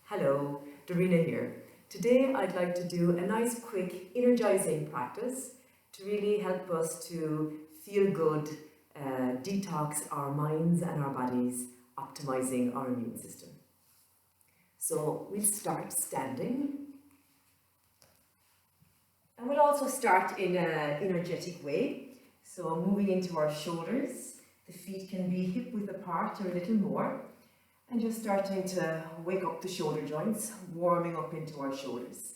Hello, Darina here. Today I'd like to do a nice quick energizing practice to really help us to feel good, detox our minds and our bodies, optimizing our immune system. So we'll start standing. And we'll also start in an energetic way. So moving into our shoulders, the feet can be hip width apart or a little more. And just starting to wake up the shoulder joints, warming up into our shoulders.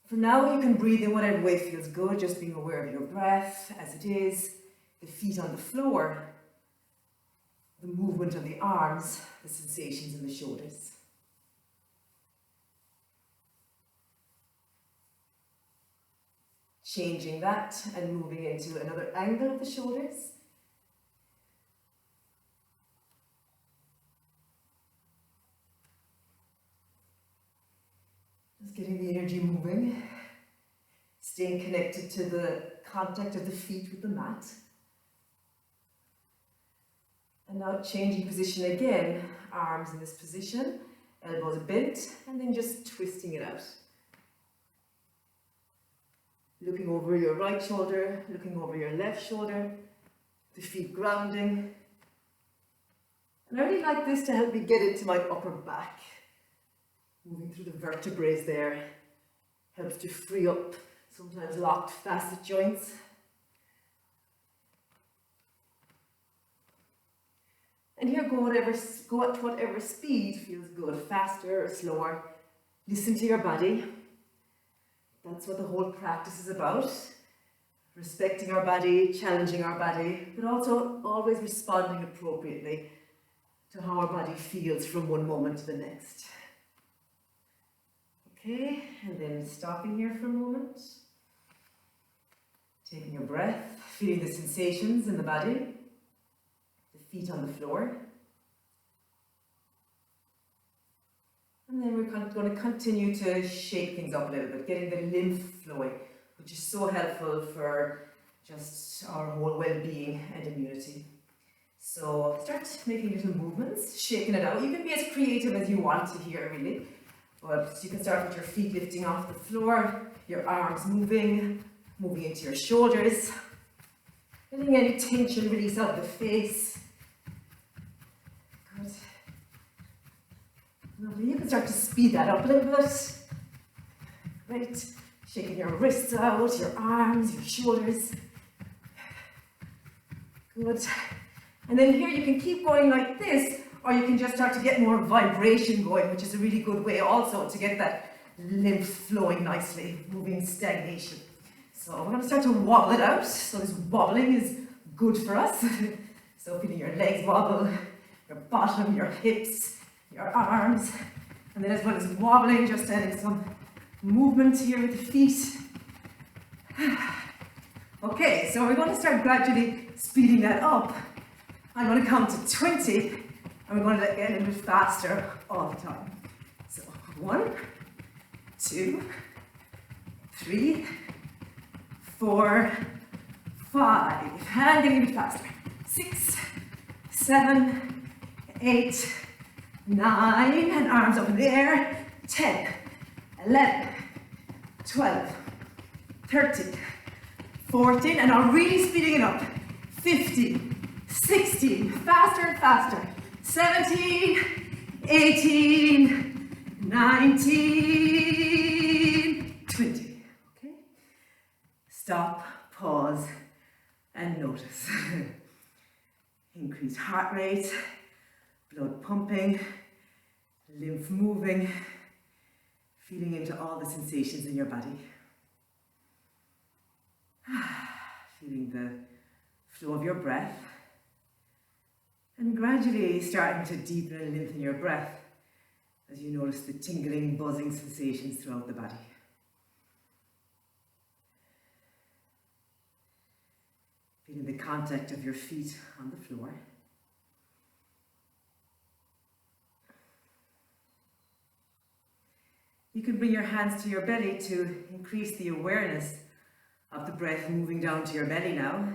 For now, you can breathe in whatever way feels good, just being aware of your breath as it is, the feet on the floor, the movement of the arms, the sensations in the shoulders. Changing that and moving into another angle of the shoulders. Getting the energy moving, staying connected to the contact of the feet with the mat. And now changing position again, arms in this position, elbows bent, and then just twisting it out. Looking over your right shoulder, looking over your left shoulder, the feet grounding. And I really like this to help me get into my upper back. Moving through the vertebrae there helps to free up sometimes locked facet joints. And here go at whatever speed feels good, faster or slower. Listen to your body. That's what the whole practice is about. Respecting our body, challenging our body, but also always responding appropriately to how our body feels from one moment to the next. Okay, and then stopping here for a moment. Taking a breath, feeling the sensations in the body, the feet on the floor. And then we're going to continue to shake things up a little bit, getting the lymph flowing, which is so helpful for just our whole well-being and immunity. So start making little movements, shaking it out. You can be as creative as you want to here, really. But you can start with your feet lifting off the floor, your arms moving into your shoulders, letting any tension release out of the face. Good. Lovely. You can start to speed that up a little bit. Great. Shaking your wrists out, your arms, your shoulders. Good. And then here you can keep going like this, or you can just start to get more vibration going, which is a really good way also to get that lymph flowing nicely, moving stagnation. So we're going to start to wobble it out. So this wobbling is good for us. So feeling your legs wobble, your bottom, your hips, your arms. And then as well as wobbling, just adding some movement here with the feet. Okay, so we're going to start gradually speeding that up. I'm going to count to 20. And we're going to get a little bit faster all the time. So 1, 2, 3, 4, 5. And getting a bit faster. 6, 7, 8, 9. And arms up in the air. 10, 11, 12, 13, 14. And now really speeding it up. 15, 16. Faster and faster. 17, 18, 19, 20. Okay? Stop, pause, and notice. Increased heart rate, blood pumping, lymph moving, feeling into all the sensations in your body. Feeling the flow of your breath. And gradually starting to deepen and lengthen your breath as you notice the tingling, buzzing sensations throughout the body. Feeling the contact of your feet on the floor. You can bring your hands to your belly to increase the awareness of the breath moving down to your belly now.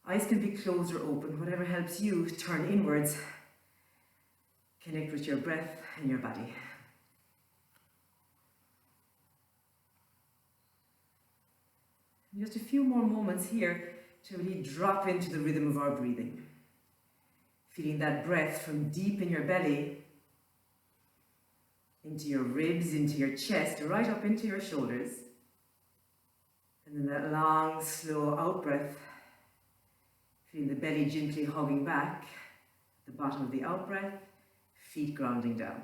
Eyes can be closed or open, whatever helps you turn inwards Connect with your breath and your body. Just a few more moments here to really drop into the rhythm of our breathing. Feeling that breath from deep in your belly, into your ribs, into your chest, right up into your shoulders. And then that long, slow out breath. Feeling the belly gently hugging back, the bottom of the out breath, feet grounding down.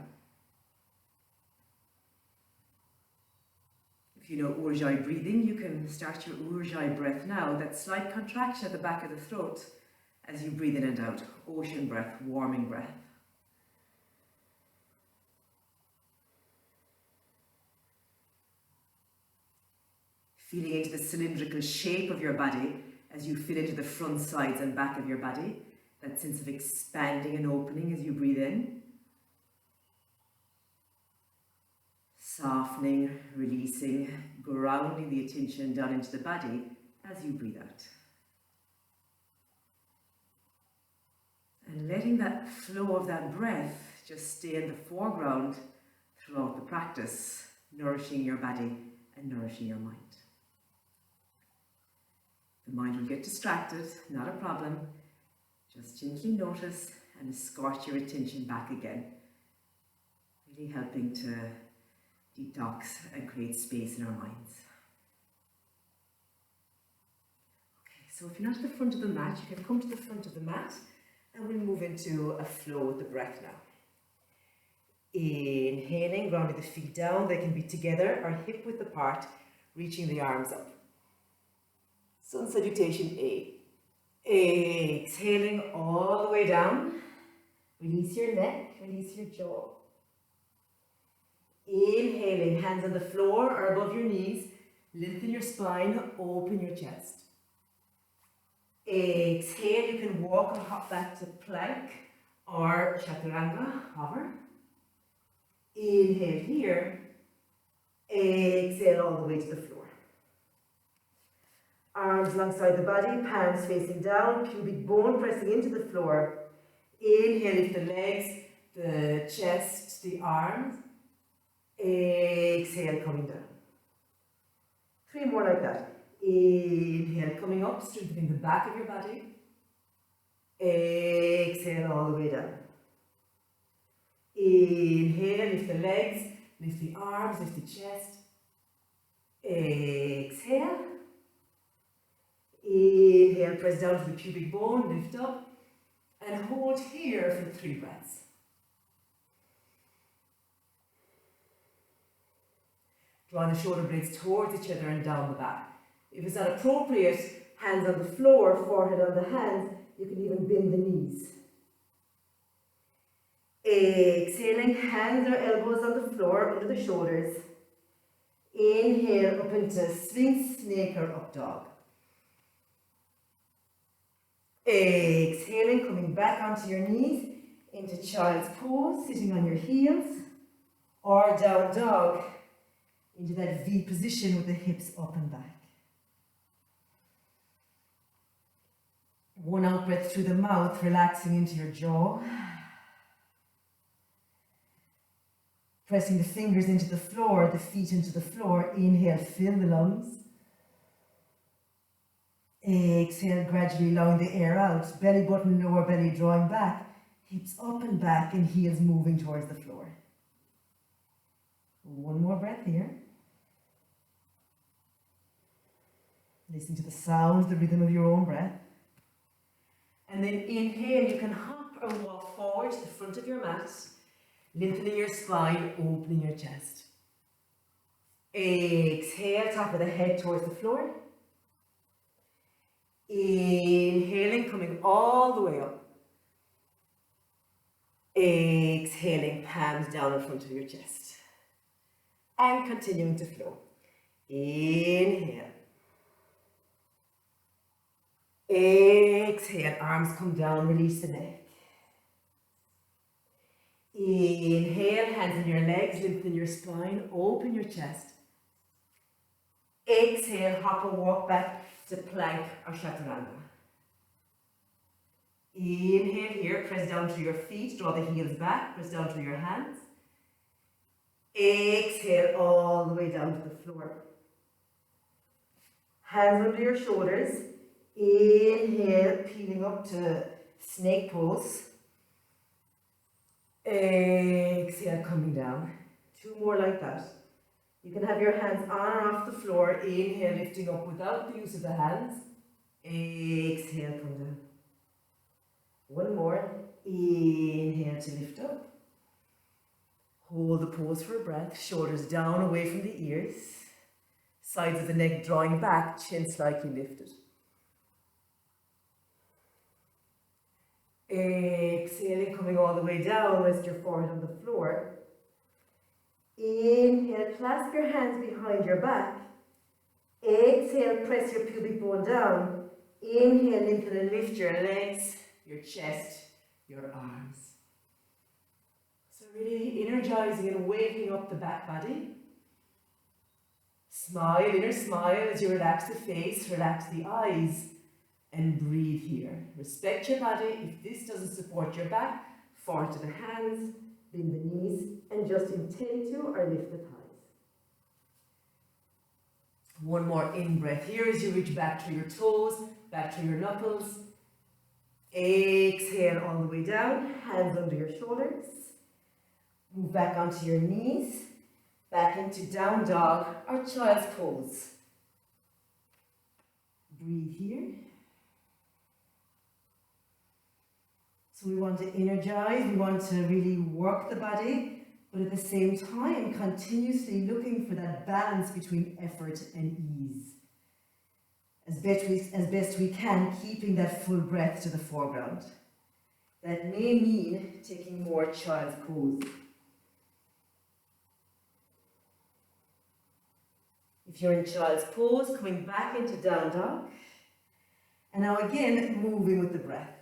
If you know Ujjayi breathing, you can start your Ujjayi breath now, that slight contraction at the back of the throat as you breathe in and out. Ocean breath, warming breath. Feeling into the cylindrical shape of your body as you fill into the front, sides and back of your body. That sense of expanding and opening as you breathe in. Softening, releasing, grounding the attention down into the body as you breathe out. And letting that flow of that breath just stay in the foreground throughout the practice, nourishing your body and nourishing your mind. The mind will get distracted, not a problem. Just gently notice and escort your attention back again. Really helping to detox and create space in our minds. Okay, so if you're not at the front of the mat, you can come to the front of the mat and we'll move into a flow with the breath now. Inhaling, grounding the feet down. They can be together or hip width apart, reaching the arms up. Sun salutation A. Exhaling all the way down. Release your neck, release your jaw. Inhaling, hands on the floor or above your knees. Lengthen your spine, open your chest. Exhale, you can walk or hop back to plank or chaturanga, hover. Inhale here. Exhale all the way to the floor. Arms alongside the body, palms facing down, pubic bone pressing into the floor. Inhale, lift the legs, the chest, the arms. Exhale, coming down. 3 more like that. Inhale, coming up, strengthening the back of your body. Exhale, all the way down. Inhale, lift the legs, lift the arms, lift the chest. Exhale. Inhale, press down to the pubic bone, lift up, and hold here for 3 breaths. Drawing the shoulder blades towards each other and down the back. If it's not appropriate, hands on the floor, forehead on the hands, you can even bend the knees. Exhaling, hands or elbows on the floor, under the shoulders. Inhale, up into Sphinx, snake or up dog. Exhaling, coming back onto your knees, into child's pose, sitting on your heels, or down dog, into that V position with the hips up and back. 1 out breath through the mouth, relaxing into your jaw. Pressing the fingers into the floor, the feet into the floor. Inhale, fill the lungs. Exhale, gradually allowing the air out. Belly button, lower belly drawing back. Hips up and back and heels moving towards the floor. 1 more breath here. Listen to the sound, the rhythm of your own breath. And then inhale, you can hop or walk forward to the front of your mat, lengthening your spine, opening your chest. Exhale, top of the head towards the floor. Inhaling, coming all the way up. Exhaling, palms down in front of your chest. And continuing to flow. Inhale. Exhale, arms come down, release the neck. Inhale, hands in your legs, lengthen your spine, open your chest. Exhale, hop or walk back to plank or chaturanga. Inhale here, press down to your feet, draw the heels back, press down to your hands. Exhale all the way down to the floor. Hands under your shoulders. Inhale, peeling up to snake pose. Exhale, coming down. 2 more like that. You can have your hands on or off the floor. Inhale, lifting up without the use of the hands. Exhale, come down. 1 more. Inhale to lift up. Hold the pose for a breath. Shoulders down away from the ears. Sides of the neck drawing back, chin slightly lifted. Exhaling, coming all the way down, rest your forehead on the floor. Inhale, clasp your hands behind your back. Exhale, press your pubic bone down. Inhale, lengthen and lift your legs, your chest, your arms. So really energizing and waking up the back body. Smile, inner smile as you relax the face, relax the eyes, and breathe here. Respect your body. If this doesn't support your back, forward to the hands, bend the knees, and just intend to or lift the thighs. 1 more in-breath here as you reach back to your toes, back to your knuckles. Exhale all the way down, hands under your shoulders. Move back onto your knees, back into down dog or child's pose. Breathe here. So we want to energize, we want to really work the body, but at the same time, continuously looking for that balance between effort and ease. As best we can, keeping that full breath to the foreground. That may mean taking more child's pose. If you're in child's pose, coming back into down dog. And now again, moving with the breath.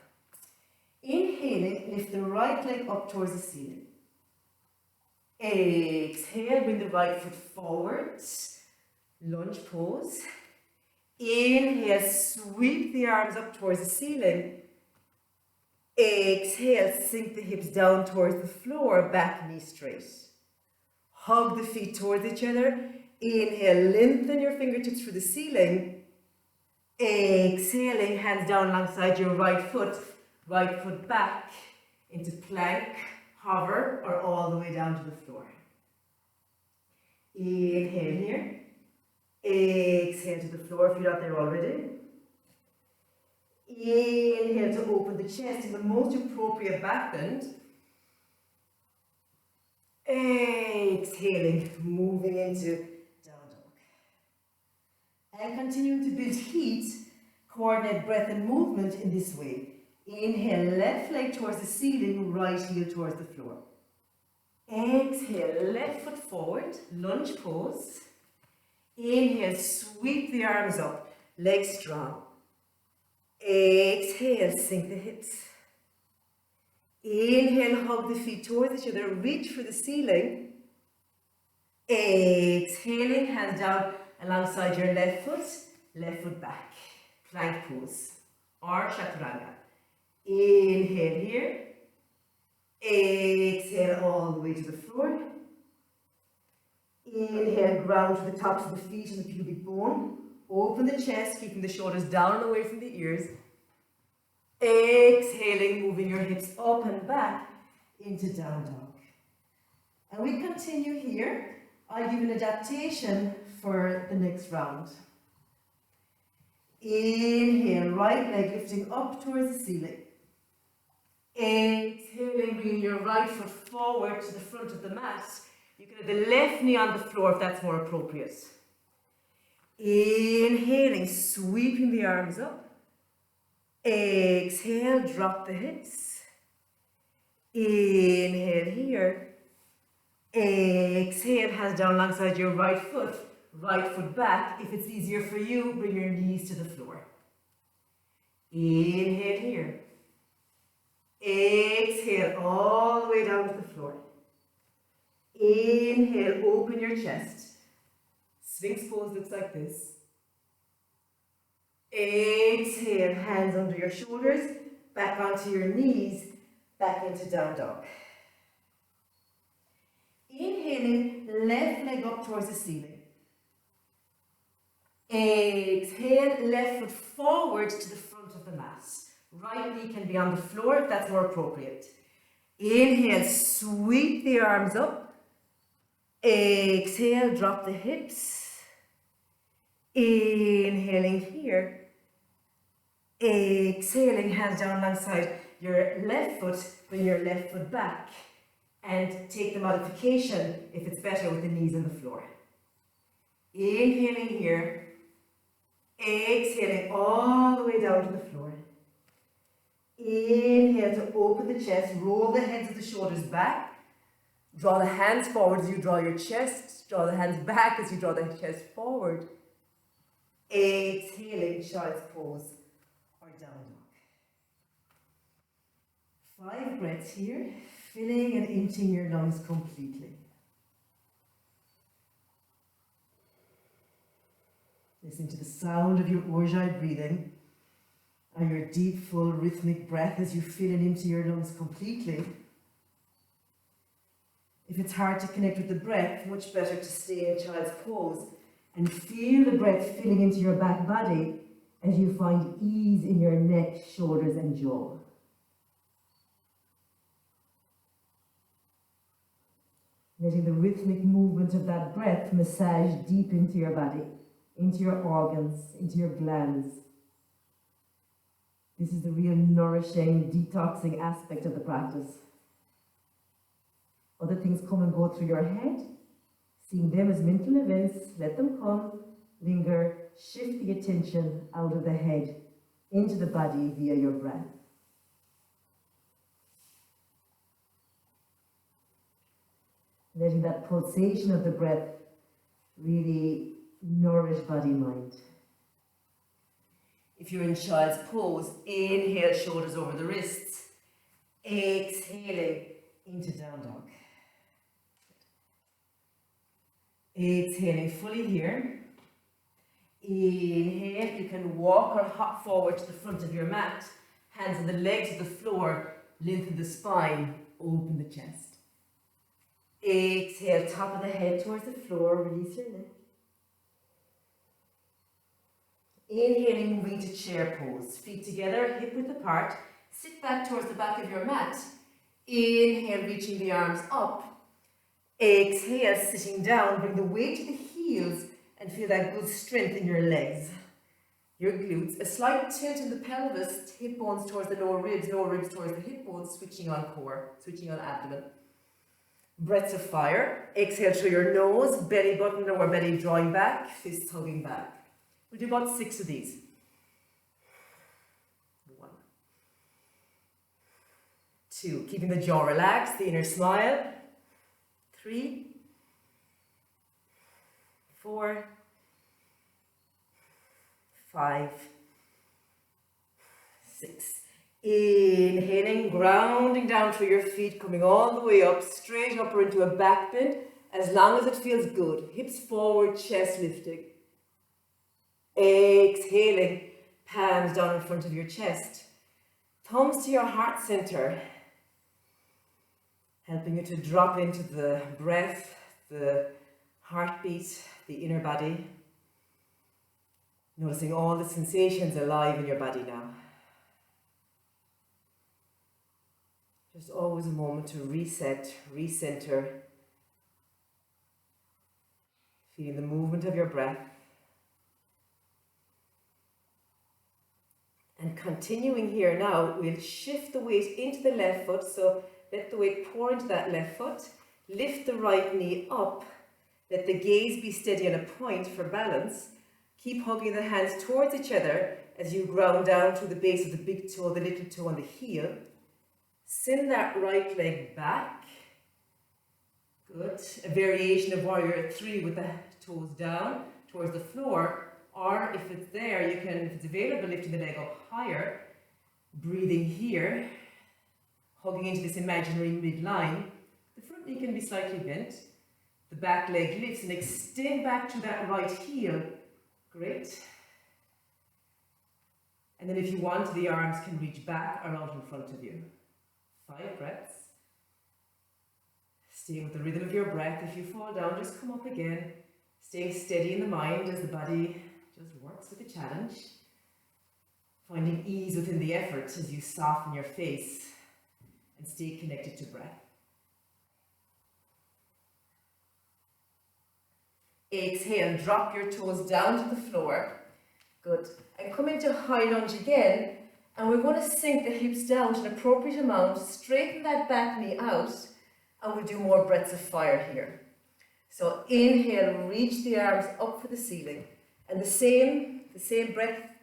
Inhaling, lift the right leg up towards the ceiling. Exhale, bring the right foot forward. Lunge pose. Inhale, sweep the arms up towards the ceiling. Exhale, sink the hips down towards the floor, back knee straight. Hug the feet towards each other. Inhale, lengthen your fingertips through the ceiling. Exhaling, hands down alongside your right foot back into plank, hover, or all the way down to the floor. Inhale here. Exhale to the floor if you're not there already. Inhale to open the chest in the most appropriate back bend. Exhaling, moving into down dog. And continuing to build heat, coordinate breath and movement in this way. Inhale, left leg towards the ceiling, right heel towards the floor. Exhale, left foot forward, lunge pose. Inhale, sweep the arms up, legs strong. Exhale, sink the hips. Inhale, hug the feet towards each other, reach for the ceiling. Exhaling, hands down alongside your left foot back. Plank pose or chaturanga. Inhale here. Exhale all the way to the floor. Inhale, ground to the tops of the feet and the pubic bone. Open the chest, keeping the shoulders down and away from the ears. Exhaling, moving your hips up and back into down dog. And we continue here. I'll give an adaptation for the next round. Inhale, right leg lifting up towards the ceiling. Exhaling, bringing your right foot forward to the front of the mat. You can have the left knee on the floor if that's more appropriate. Inhaling, sweeping the arms up. Exhale, drop the hips. Inhale here. Exhale, hands down alongside your right foot back. If it's easier for you, bring your knees to the floor. Inhale here. Exhale all the way down to the floor. Inhale, open your chest. Sphinx pose looks like this. Exhale, hands under your shoulders, back onto your knees, back into down dog. Inhaling, left leg up towards the ceiling. Exhale, left foot forward to the front of the mat. Right knee can be on the floor if that's more appropriate. Inhale, sweep the arms up. Exhale, drop the hips. Inhaling here. Exhaling, hands down alongside your left foot, bring your left foot back. And take the modification if it's better with the knees on the floor. Inhaling here. Exhaling all the way down to the floor. Inhale to open the chest, roll the heads of the shoulders back. Draw the hands forward as you draw your chest. Draw the hands back as you draw the chest forward. Exhaling, child's pose or down dog. 5 breaths here, filling and emptying your lungs completely. Listen to the sound of your Ujjayi breathing and your deep, full, rhythmic breath as you fill and empty your lungs completely. If it's hard to connect with the breath, much better to stay in child's pose and feel the breath filling into your back body as you find ease in your neck, shoulders and jaw. Letting the rhythmic movement of that breath massage deep into your body, into your organs, into your glands. This is the real nourishing, detoxing aspect of the practice. Other things come and go through your head. Seeing them as mental events, let them come, linger, shift the attention out of the head into the body via your breath. Letting that pulsation of the breath really nourish body-mind. If you're in child's pose, inhale, shoulders over the wrists. Exhaling into down dog. Exhaling fully here. Inhale, you can walk or hop forward to the front of your mat. Hands on the legs of the floor, lengthen the spine, open the chest. Exhale, top of the head towards the floor, release your neck. Inhaling, moving to chair pose. Feet together, hip width apart. Sit back towards the back of your mat. Inhale, reaching the arms up. Exhale, sitting down. Bring the weight to the heels and feel that good strength in your legs, your glutes. A slight tilt in the pelvis, hip bones towards the lower ribs towards the hip bones, switching on core, switching on abdomen. Breaths of fire. Exhale through your nose, belly button, lower belly drawing back, fists hugging back. We'll do about 6 of these. 1, 2, keeping the jaw relaxed, the inner smile. 3, 4, 5, 6. Inhaling, grounding down through your feet, coming all the way up, straight up or into a back bend, as long as it feels good. Hips forward, chest lifting. Exhaling, palms down in front of your chest. Thumbs to your heart center, helping you to drop into the breath, the heartbeat, the inner body. Noticing all the sensations alive in your body now. Just always a moment to reset, recenter, feeling the movement of your breath. And continuing here now, we'll shift the weight into the left foot, so let the weight pour into that left foot. Lift the right knee up, let the gaze be steady on a point for balance. Keep hugging the hands towards each other as you ground down to the base of the big toe, the little toe, and the heel. Send that right leg back. Good. A variation of warrior 3 with the toes down towards the floor. Or if it's there, you can, if it's available, lifting the leg up higher. Breathing here. Hugging into this imaginary midline. The front knee can be slightly bent. The back leg lifts and extend back to that right heel. Great. And then if you want, the arms can reach back or out in front of you. 5 breaths. Staying with the rhythm of your breath. If you fall down, just come up again. Staying steady in the mind as the body just works with the challenge. Finding ease within the effort as you soften your face and stay connected to breath. Exhale, drop your toes down to the floor. Good. And come into high lunge again. And we're going to sink the hips down to an appropriate amount. Straighten that back knee out. And we'll do more breaths of fire here. So inhale, reach the arms up for the ceiling. And the same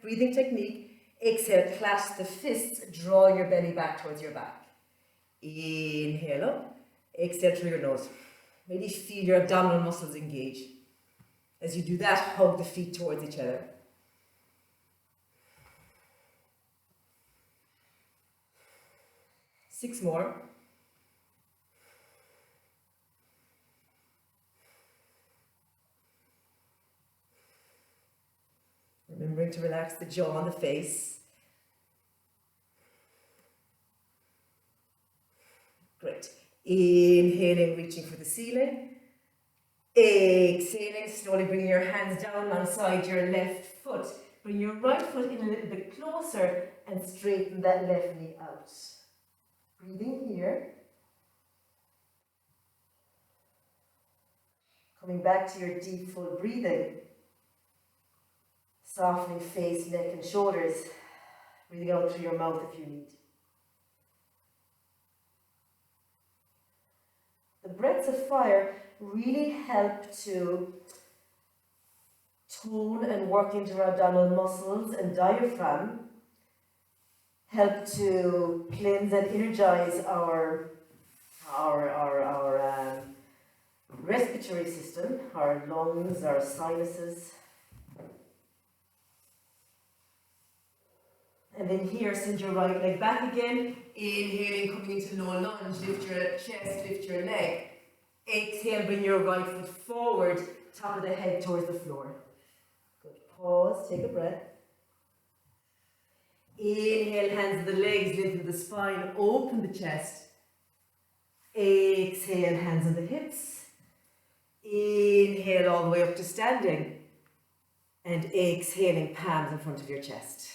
breathing technique. Exhale, clasp the fists, draw your belly back towards your back. Inhale up. Exhale through your nose. Really feel your abdominal muscles engage. As you do that, hug the feet towards each other. Six more. Remembering to relax the jaw and the face. Great. Inhaling, reaching for the ceiling. Exhaling, slowly bringing your hands down alongside your left foot. Bring your right foot in a little bit closer and straighten that left knee out. Breathing here. Coming back to your deep, full breathing. Softening face, neck and shoulders. Breathing out through your mouth if you need. The breaths of fire really help to tone and work into our abdominal muscles and diaphragm. Help to cleanse and energize our respiratory system, our lungs, our sinuses. And then here, send your right leg back again. Inhaling, coming into low lunge, lift your chest, lift your leg. Exhale, bring your right foot forward, top of the head towards the floor. Good. Pause, take a breath. Inhale, hands to the legs, lengthen the spine, open the chest. Exhale, hands on the hips. Inhale all the way up to standing. And exhaling, palms in front of your chest.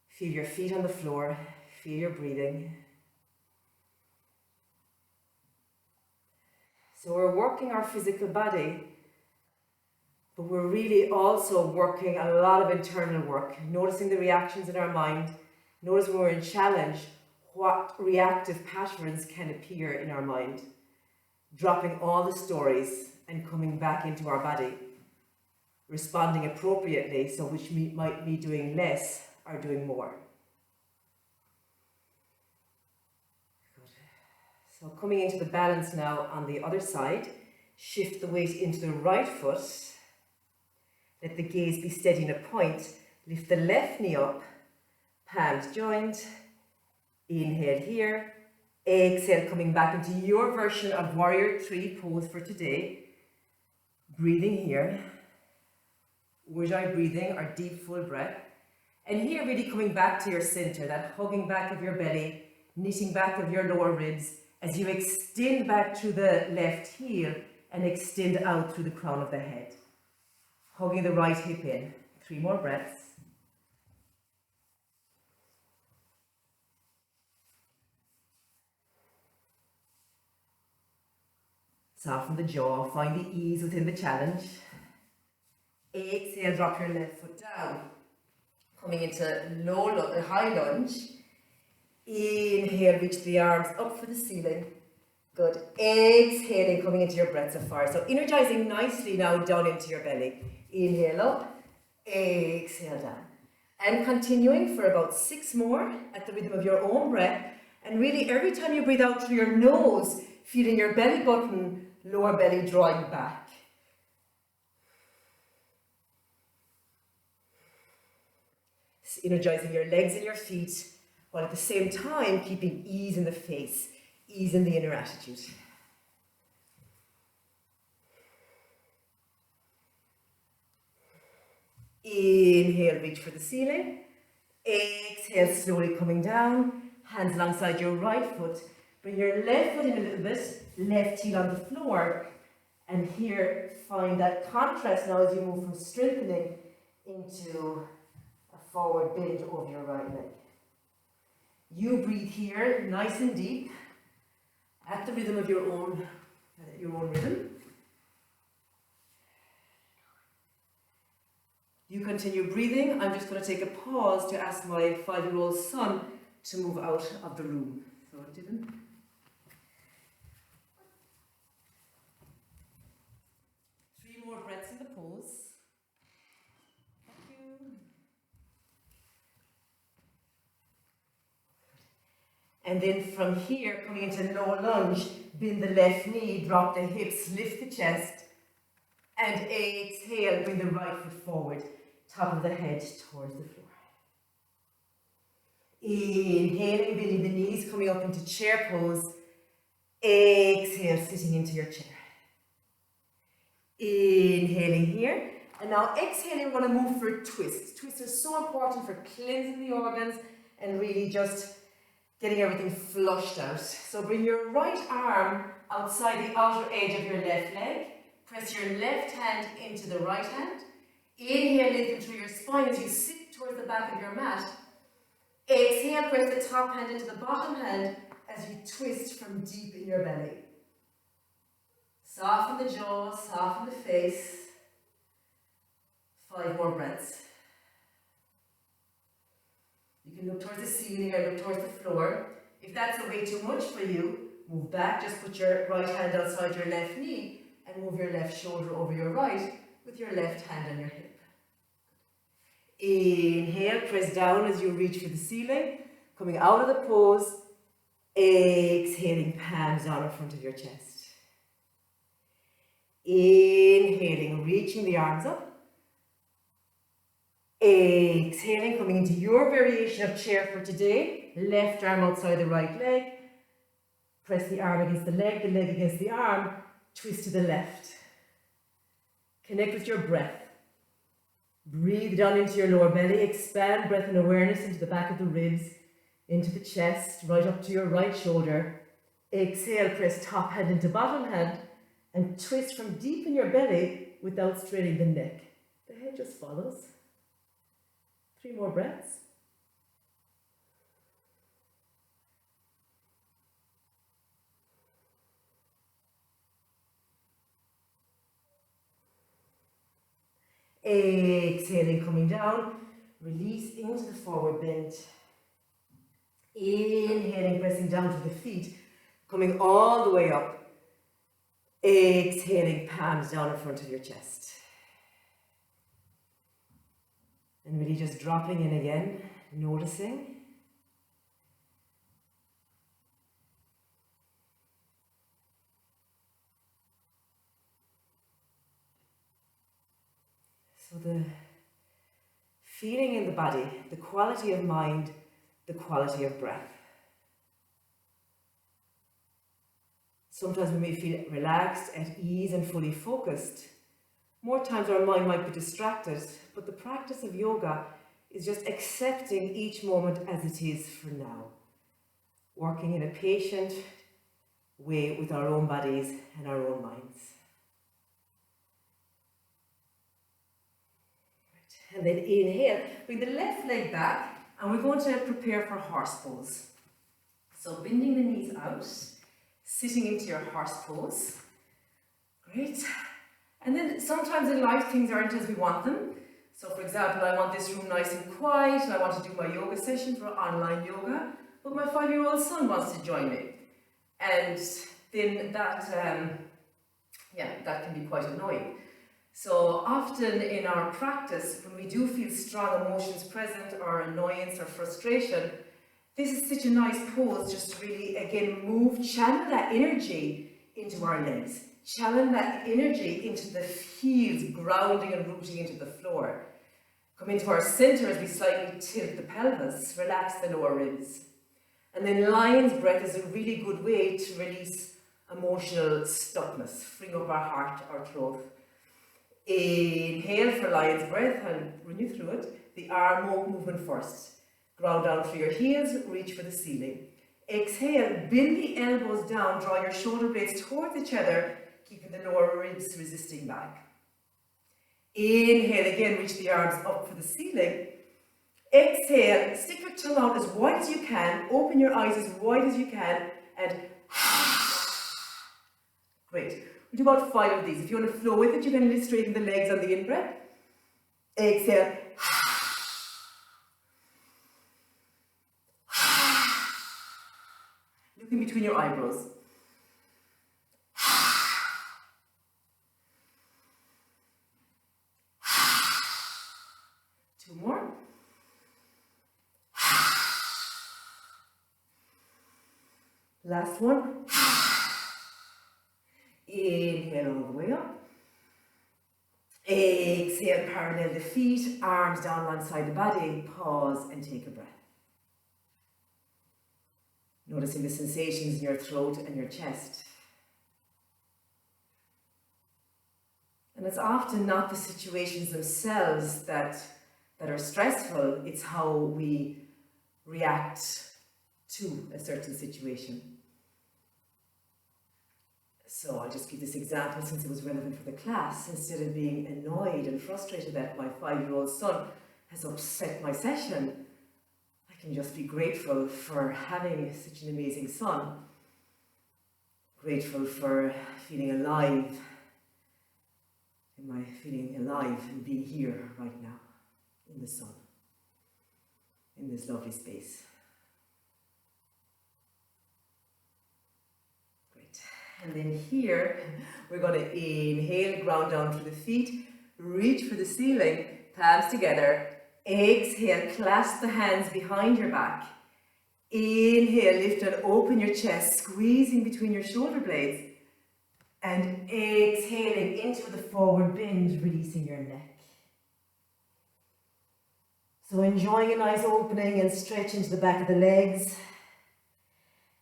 Feel your feet on the floor, feel your breathing. So we're working our physical body, but we're really also working a lot of internal work, noticing the reactions in our mind, notice when we're in challenge, what reactive patterns can appear in our mind, dropping all the stories and coming back into our body, responding appropriately, so which might be doing less or doing more. Good. So coming into the balance now on the other side, shift the weight into the right foot. Let the gaze be steady in a point. Lift the left knee up, palms joined. Inhale here. Exhale, coming back into your version of Warrior 3 pose for today. Breathing here. Ujjayi breathing, or deep full breath. And here really coming back to your center, that hugging back of your belly, knitting back of your lower ribs as you extend back through the left heel and extend out through the crown of the head. Hugging the right hip in. 3 more breaths. Soften the jaw, find the ease within the challenge. Exhale, drop your left foot down. Coming into high lunge. Inhale, reach the arms up for the ceiling. Good. Exhaling, coming into your breaths of fire. So energizing nicely now down into your belly. Inhale up, exhale down. And continuing for about 6 more at the rhythm of your own breath. And really every time you breathe out through your nose, feeling your belly button, lower belly drawing back. Energizing your legs and your feet, while at the same time keeping ease in the face, ease in the inner attitude. Inhale, reach for the ceiling. Exhale, slowly coming down. Hands alongside your right foot. Bring your left foot in a little bit. Left heel on the floor. And here, find that contrast now as you move from strengthening into a forward bend over your right leg. You breathe here, nice and deep, at the rhythm of your own rhythm. You continue breathing. I'm just going to take a pause to ask my 5-year-old son to move out of the room. So, Dylan. 3 more breaths in the pose. Thank you. And then from here, coming into low lunge, bend the left knee, drop the hips, lift the chest, and exhale, bring the right foot forward, top of the head towards the floor. Inhaling, bending the knees, coming up into chair pose. Exhale, sitting into your chair. Inhaling here, and now exhaling, we're going to move for a twist. Twists are so important for cleansing the organs and really just getting everything flushed out. So bring your right arm outside the outer edge of your left leg. Press your left hand into the right hand. Inhale, lengthen through your spine as you sit towards the back of your mat. Exhale, press the top hand into the bottom hand as you twist from deep in your belly. Soften the jaw, soften the face. 5 more breaths. You can look towards the ceiling or look towards the floor. If that's way too much for you, move back. Just put your right hand outside your left knee and move your left shoulder over your right with your left hand on your hip. Inhale, press down as you reach for the ceiling. Coming out of the pose. Exhaling, palms down in front of your chest. Inhaling, reaching the arms up. Exhaling, coming into your variation of chair for today. Left arm outside the right leg. Press the arm against the leg against the arm. Twist to the left. Connect with your breath. Breathe down into your lower belly. Expand breath and awareness into the back of the ribs, into the chest, right up to your right shoulder. Exhale, press top hand into bottom hand and twist from deep in your belly without straining the neck. The head just follows. 3 more breaths. Exhaling, coming down. Release into the forward bend. Inhaling, pressing down to the feet. Coming all the way up. Exhaling, palms down in front of your chest. And really just dropping in again, noticing. So the feeling in the body, the quality of mind, the quality of breath. Sometimes we may feel relaxed, at ease and fully focused. More times our mind might be distracted, but the practice of yoga is just accepting each moment as it is for now. Working in a patient way with our own bodies and our own minds. And then inhale, bring the left leg back, and we're going to prepare for horse pose. So bending the knees out, sitting into your horse pose. Great. And then sometimes in life things aren't as we want them. So for example, I want this room nice and quiet, and I want to do my yoga sessions or online yoga, but my 5-year-old son wants to join me. And then that can be quite annoying. So often in our practice, when we do feel strong emotions present, or annoyance or frustration, this is such a nice pose just to really, again, channel that energy into our legs. Channel that energy into the heels, grounding and rooting into the floor. Come into our center as we slightly tilt the pelvis, relax the lower ribs. And then lion's breath is a really good way to release emotional stuckness, freeing up our heart, our throat. Inhale for lion's breath. I'll run you through it. The arm movement first. Ground down through your heels, reach for the ceiling. Exhale, bend the elbows down, draw your shoulder blades towards each other, keeping the lower ribs resisting back. Inhale again, reach the arms up for the ceiling. Exhale, stick your tongue out as wide as you can, open your eyes as wide as you can, and great. We'll do about 5 of these. If you want to flow with it, you can lift straighten the legs on the in-breath. Exhale. Look in between your eyebrows. Two more. Last one. Inhale all the way up. Exhale, parallel the feet, arms down alongside the body. Pause and take a breath. Noticing the sensations in your throat and your chest. And it's often not the situations themselves that are stressful, it's how we react to a certain situation. So I'll just give this example since it was relevant for the class. Instead of being annoyed and frustrated that my 5-year-old son has upset my session, I can just be grateful for having such an amazing son. Grateful for feeling alive. Am I feeling alive and being here right now in the sun, in this lovely space? Great. And then here, we're going to inhale, ground down through the feet, reach for the ceiling, palms together. Exhale, clasp the hands behind your back. Inhale, lift and open your chest, squeezing between your shoulder blades. And exhaling into the forward bend, releasing your neck. So enjoying a nice opening and stretch into the back of the legs.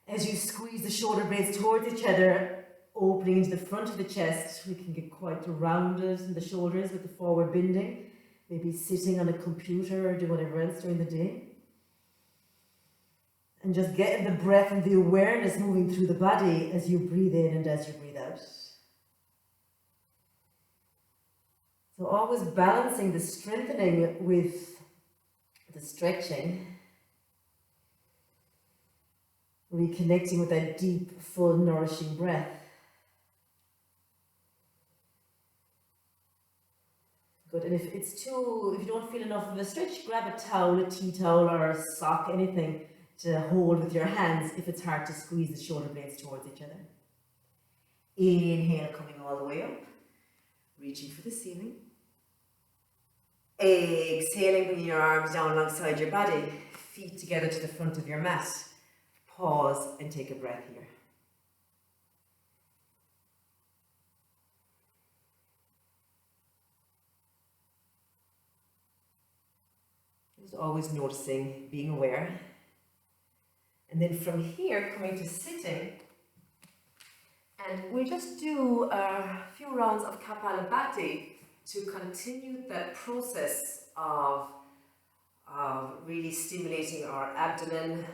As you squeeze the shoulder blades towards each other, opening into the front of the chest, we can get quite rounded in the shoulders with the forward bending. Maybe sitting on a computer or doing whatever else during the day. And just getting the breath and the awareness moving through the body as you breathe in and as you breathe out. So always balancing the strengthening with the stretching. Reconnecting with that deep, full, nourishing breath. Good, and if you don't feel enough of a stretch, grab a towel, a tea towel or a sock, anything to hold with your hands if it's hard to squeeze the shoulder blades towards each other. Inhale, coming all the way up, reaching for the ceiling. Exhaling, bringing your arms down alongside your body, feet together to the front of your mat. Pause and take a breath here. Just always noticing, being aware. And then from here, coming to sitting, and we just do a few rounds of Kapalabhati to continue that process of really stimulating our abdomen,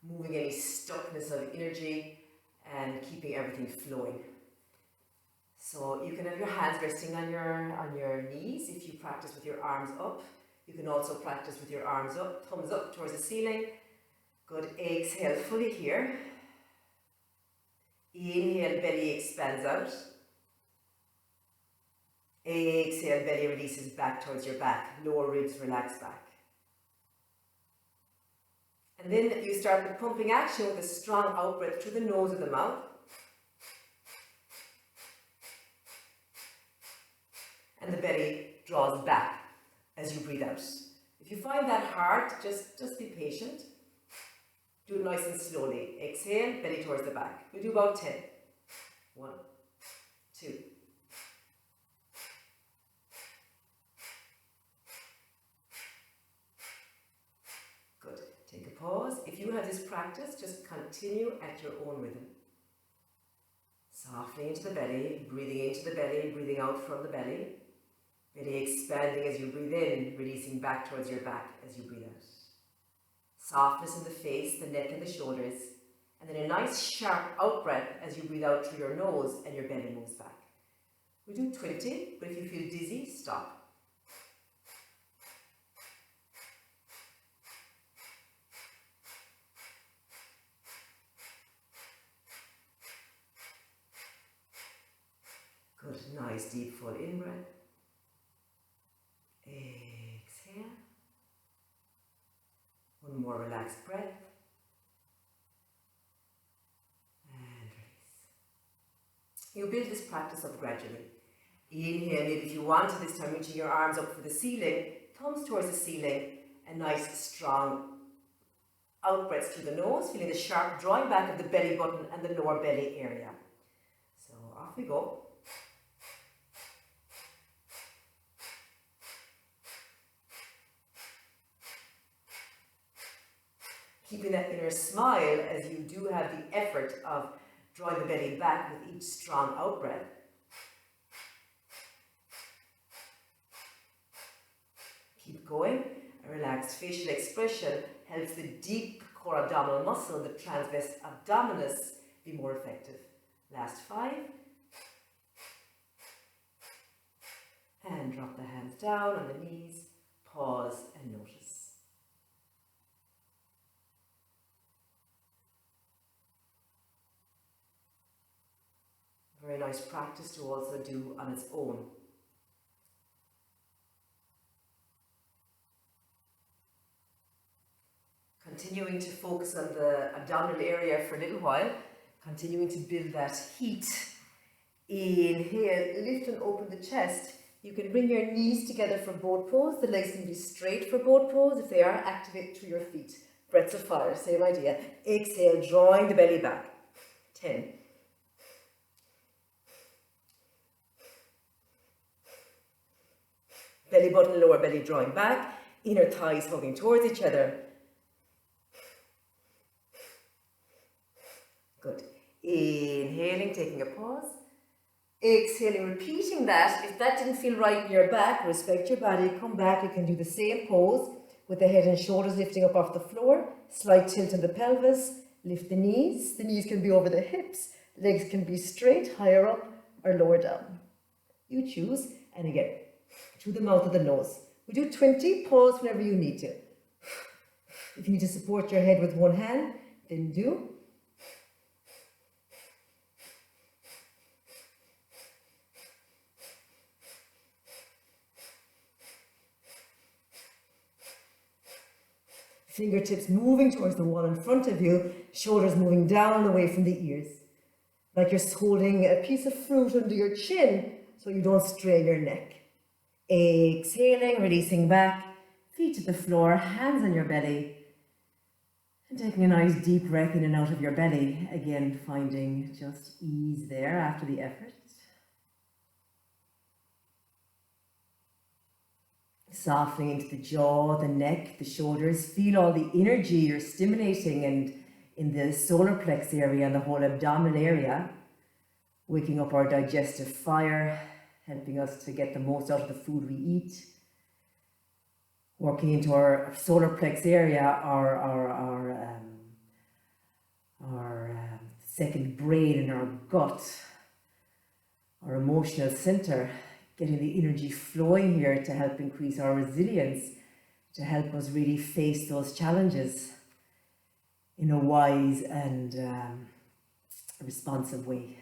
moving any stuckness of energy, and keeping everything flowing. So you can have your hands resting on your knees if you practice with your arms up. You can also practice with your arms up, thumbs up towards the ceiling. Good, exhale fully here. Inhale, belly expands out. Exhale, belly releases back towards your back. Lower ribs relax back. And then you start the pumping action with a strong out breath through the nose or the mouth. And the belly draws back as you breathe out. If you find that hard, just be patient. Do it nice and slowly. Exhale, belly towards the back. We'll do about 10. 1, 2. Good. Take a pause. If you have this practice, just continue at your own rhythm. Softly into the belly, breathing into the belly, breathing out from the belly. Belly expanding as you breathe in, releasing back towards your back as you breathe out. Softness in the face, the neck and the shoulders, and then a nice sharp out breath as you breathe out through your nose and your belly moves back. We do 20, but if you feel dizzy, stop. Good, nice deep full in breath. Exhale. One more relaxed breath. And release. You build this practice up gradually. Inhale, maybe if you want to this time, reaching your arms up for the ceiling, thumbs towards the ceiling, and nice strong out breaths through the nose, feeling the sharp drawing back of the belly button and the lower belly area. So off we go. Keeping that inner smile as you do have the effort of drawing the belly back with each strong out breath. Keep going. A relaxed facial expression helps the deep core abdominal muscle, the transverse abdominis, be more effective. Last 5. And drop the hands down on the knees. Pause and notice. Very nice practice to also do on its own. Continuing to focus on the abdominal area for a little while, continuing to build that heat. Inhale, lift and open the chest. You can bring your knees together for boat pose. The legs can be straight for boat pose. If they are, activate through your feet. Breaths of fire, same idea. Exhale, drawing the belly back. 10. Belly button, lower belly drawing back. Inner thighs hugging towards each other. Good. Inhaling, taking a pause. Exhaling, repeating that. If that didn't feel right in your back, respect your body, come back. You can do the same pose with the head and shoulders lifting up off the floor. Slight tilt in the pelvis. Lift the knees. The knees can be over the hips. Legs can be straight, higher up or lower down. You choose. And again, through the mouth of the nose. We do 20. Pause whenever you need to. If you need to support your head with one hand, then do. Fingertips moving towards the wall in front of you, shoulders moving down away from the ears. Like you're holding a piece of fruit under your chin so you don't strain your neck. Exhaling, releasing back, feet to the floor, hands on your belly. And taking a nice deep breath in and out of your belly. Again, finding just ease there after the effort. Softening into the jaw, the neck, the shoulders. Feel all the energy you're stimulating and in the solar plex area and the whole abdominal area. Waking up our digestive fire, helping us to get the most out of the food we eat. Working into our solar plex area, our second brain in our gut, our emotional center. Getting the energy flowing here to help increase our resilience, to help us really face those challenges in a wise and responsive way.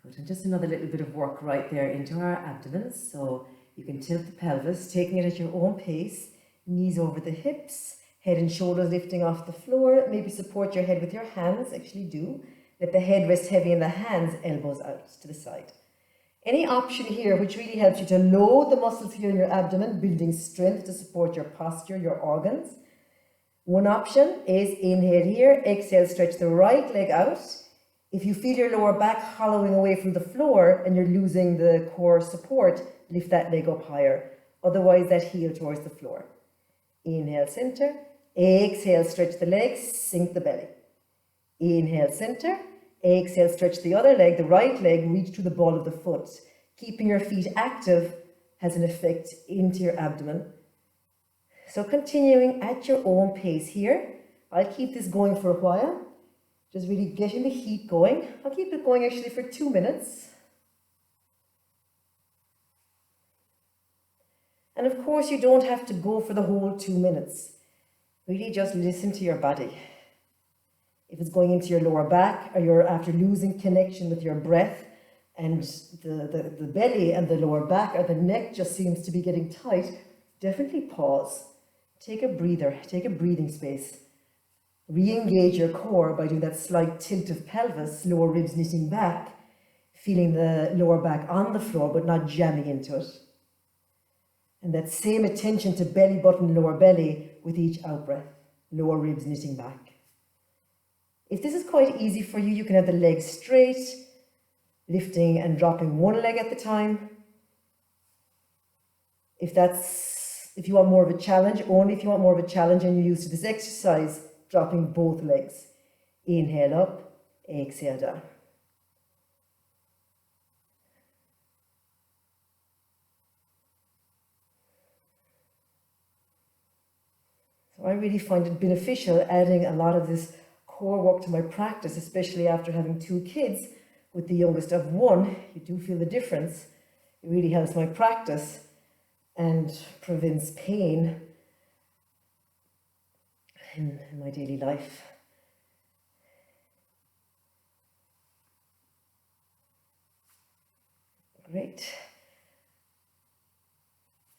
Good, and just another little bit of work right there into our abdomen. So you can tilt the pelvis, taking it at your own pace, knees over the hips, head and shoulders lifting off the floor. Maybe support your head with your hands, actually do. Let the head rest heavy in the hands, elbows out to the side. Any option here which really helps you to load the muscles here in your abdomen, building strength to support your posture, your organs. One option is inhale here, exhale, stretch the right leg out. If you feel your lower back hollowing away from the floor and you're losing the core support, lift that leg up higher. Otherwise, that heel towards the floor. Inhale, center. Exhale, stretch the legs, sink the belly. Inhale, center. Exhale, stretch the other leg, the right leg, reach to the ball of the foot. Keeping your feet active has an effect into your abdomen. So continuing at your own pace here. I'll keep this going for a while. Just really getting the heat going. I'll keep it going actually for 2 minutes. And of course, you don't have to go for the whole 2 minutes. Really just listen to your body. If it's going into your lower back, or you're after losing connection with your breath, and the belly and the lower back or the neck just seems to be getting tight, definitely pause. Take a breather, take a breathing space. Re-engage your core by doing that slight tilt of pelvis, lower ribs knitting back, feeling the lower back on the floor but not jamming into it. And that same attention to belly button, lower belly with each out-breath, lower ribs knitting back. If this is quite easy for you, you can have the legs straight, lifting and dropping one leg at the time. If you want more of a challenge, only if you want more of a challenge and you're used to this exercise, dropping both legs. Inhale up, exhale down. So I really find it beneficial adding a lot of this core work to my practice, especially after having 2 kids. With the youngest of 1, you do feel the difference. It really helps my practice and prevents pain in my daily life. Great.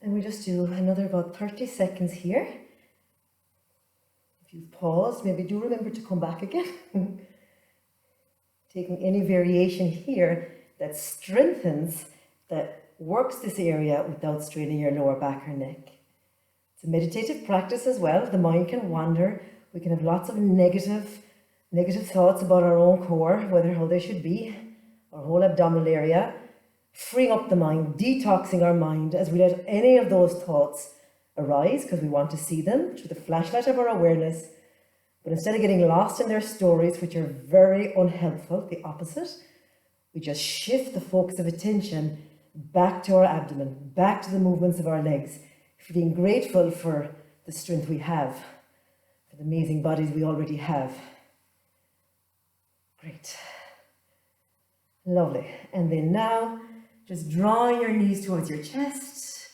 And we just do another about 30 seconds here. If you've paused, maybe do remember to come back again. Taking any variation here that strengthens, that works this area without straining your lower back or neck. It's a meditative practice as well. The mind can wander. We can have lots of negative thoughts about our own core, whether how they should be, our whole abdominal area. Freeing up the mind, detoxing our mind as we let any of those thoughts arise, because we want to see them through the flashlight of our awareness. But instead of getting lost in their stories, which are very unhelpful, the opposite, we just shift the focus of attention back to our abdomen, back to the movements of our legs, feeling grateful for the strength we have, for the amazing bodies we already have. Great. Lovely. And then now, just drawing your knees towards your chest,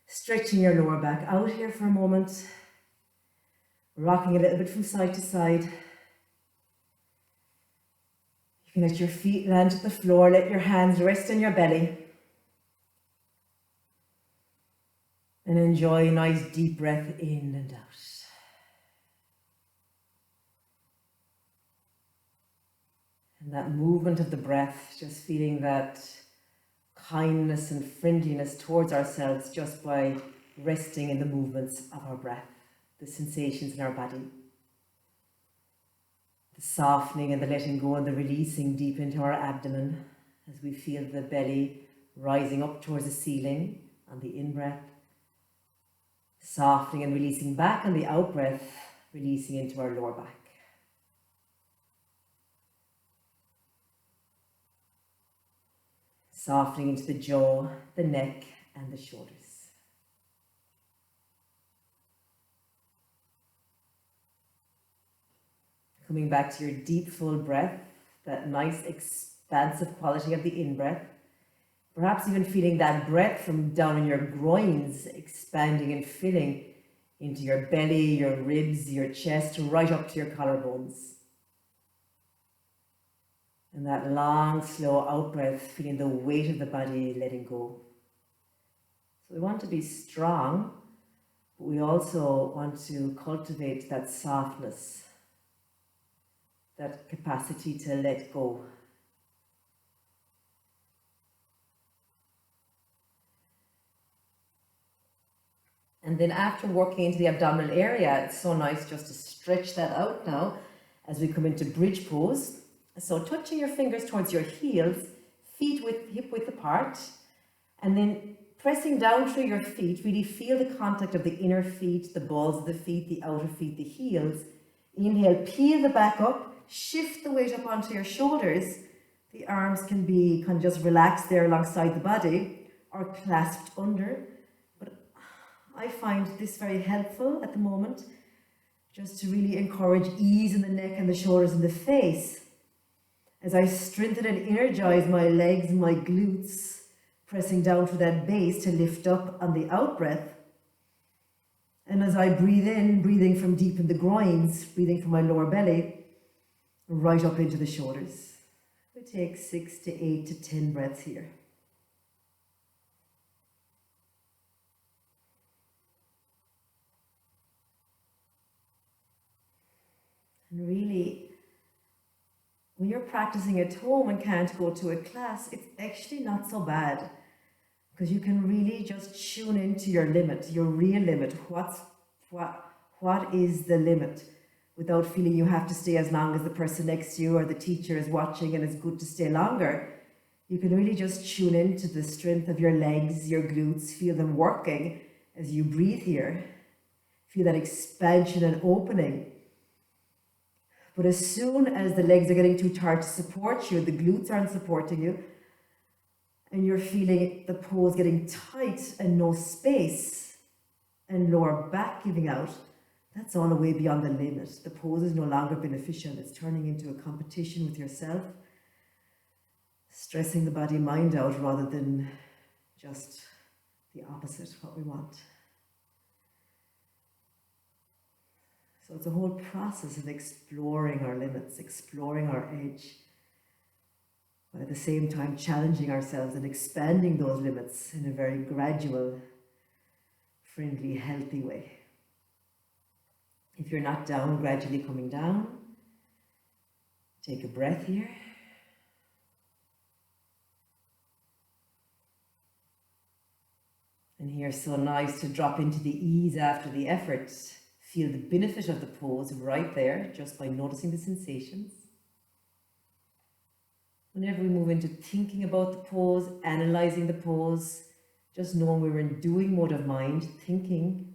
stretching your lower back out here for a moment. Rocking a little bit from side to side. You can let your feet land at the floor, let your hands rest on your belly. And enjoy a nice deep breath in and out. And that movement of the breath, just feeling that kindness and friendliness towards ourselves just by resting in the movements of our breath. The sensations in our body. The softening and the letting go and the releasing deep into our abdomen as we feel the belly rising up towards the ceiling on the in-breath. Softening and releasing back on the out-breath, releasing into our lower back. Softening into the jaw, the neck and the shoulders. Coming back to your deep, full breath, that nice expansive quality of the in-breath. Perhaps even feeling that breath from down in your groins, expanding and filling into your belly, your ribs, your chest, right up to your collarbones. And that long, slow out-breath, feeling the weight of the body letting go. So we want to be strong, but we also want to cultivate that softness, that capacity to let go. And then after working into the abdominal area, it's so nice just to stretch that out now as we come into bridge pose. So touching your fingers towards your heels, feet hip width apart, and then pressing down through your feet, really feel the contact of the inner feet, the balls of the feet, the outer feet, the heels. Inhale, peel the back up. shift the weight up onto your shoulders. The arms can be kind of just relaxed there alongside the body or clasped under. But I find this very helpful at the moment, just to really encourage ease in the neck and the shoulders and the face. As I strengthen and energize my legs and my glutes, pressing down through that base to lift up on the out breath. And as I breathe in, breathing from deep in the groins, breathing from my lower belly, right up into the shoulders. We take 6 to 8 to 10 breaths here. And really, when you're practicing at home and can't go to a class, it's actually not so bad, because you can really just tune into your limit, your real limit. What is the limit, without feeling you have to stay as long as the person next to you or the teacher is watching and it's good to stay longer. You can really just tune into the strength of your legs, your glutes, feel them working as you breathe here. Feel that expansion and opening. But as soon as the legs are getting too tired to support you, the glutes aren't supporting you, and you're feeling the pose getting tight and no space, and lower back giving out, that's all the way beyond the limit. The pose is no longer beneficial. It's turning into a competition with yourself, stressing the body-mind out rather than just the opposite, what we want. So it's a whole process of exploring our limits, exploring our edge, but at the same time challenging ourselves and expanding those limits in a very gradual, friendly, healthy way. If you're not down, gradually coming down, take a breath here. And here, so nice to drop into the ease after the effort. Feel the benefit of the pose right there, just by noticing the sensations. Whenever we move into thinking about the pose, analyzing the pose, just knowing we're in doing mode of mind, thinking,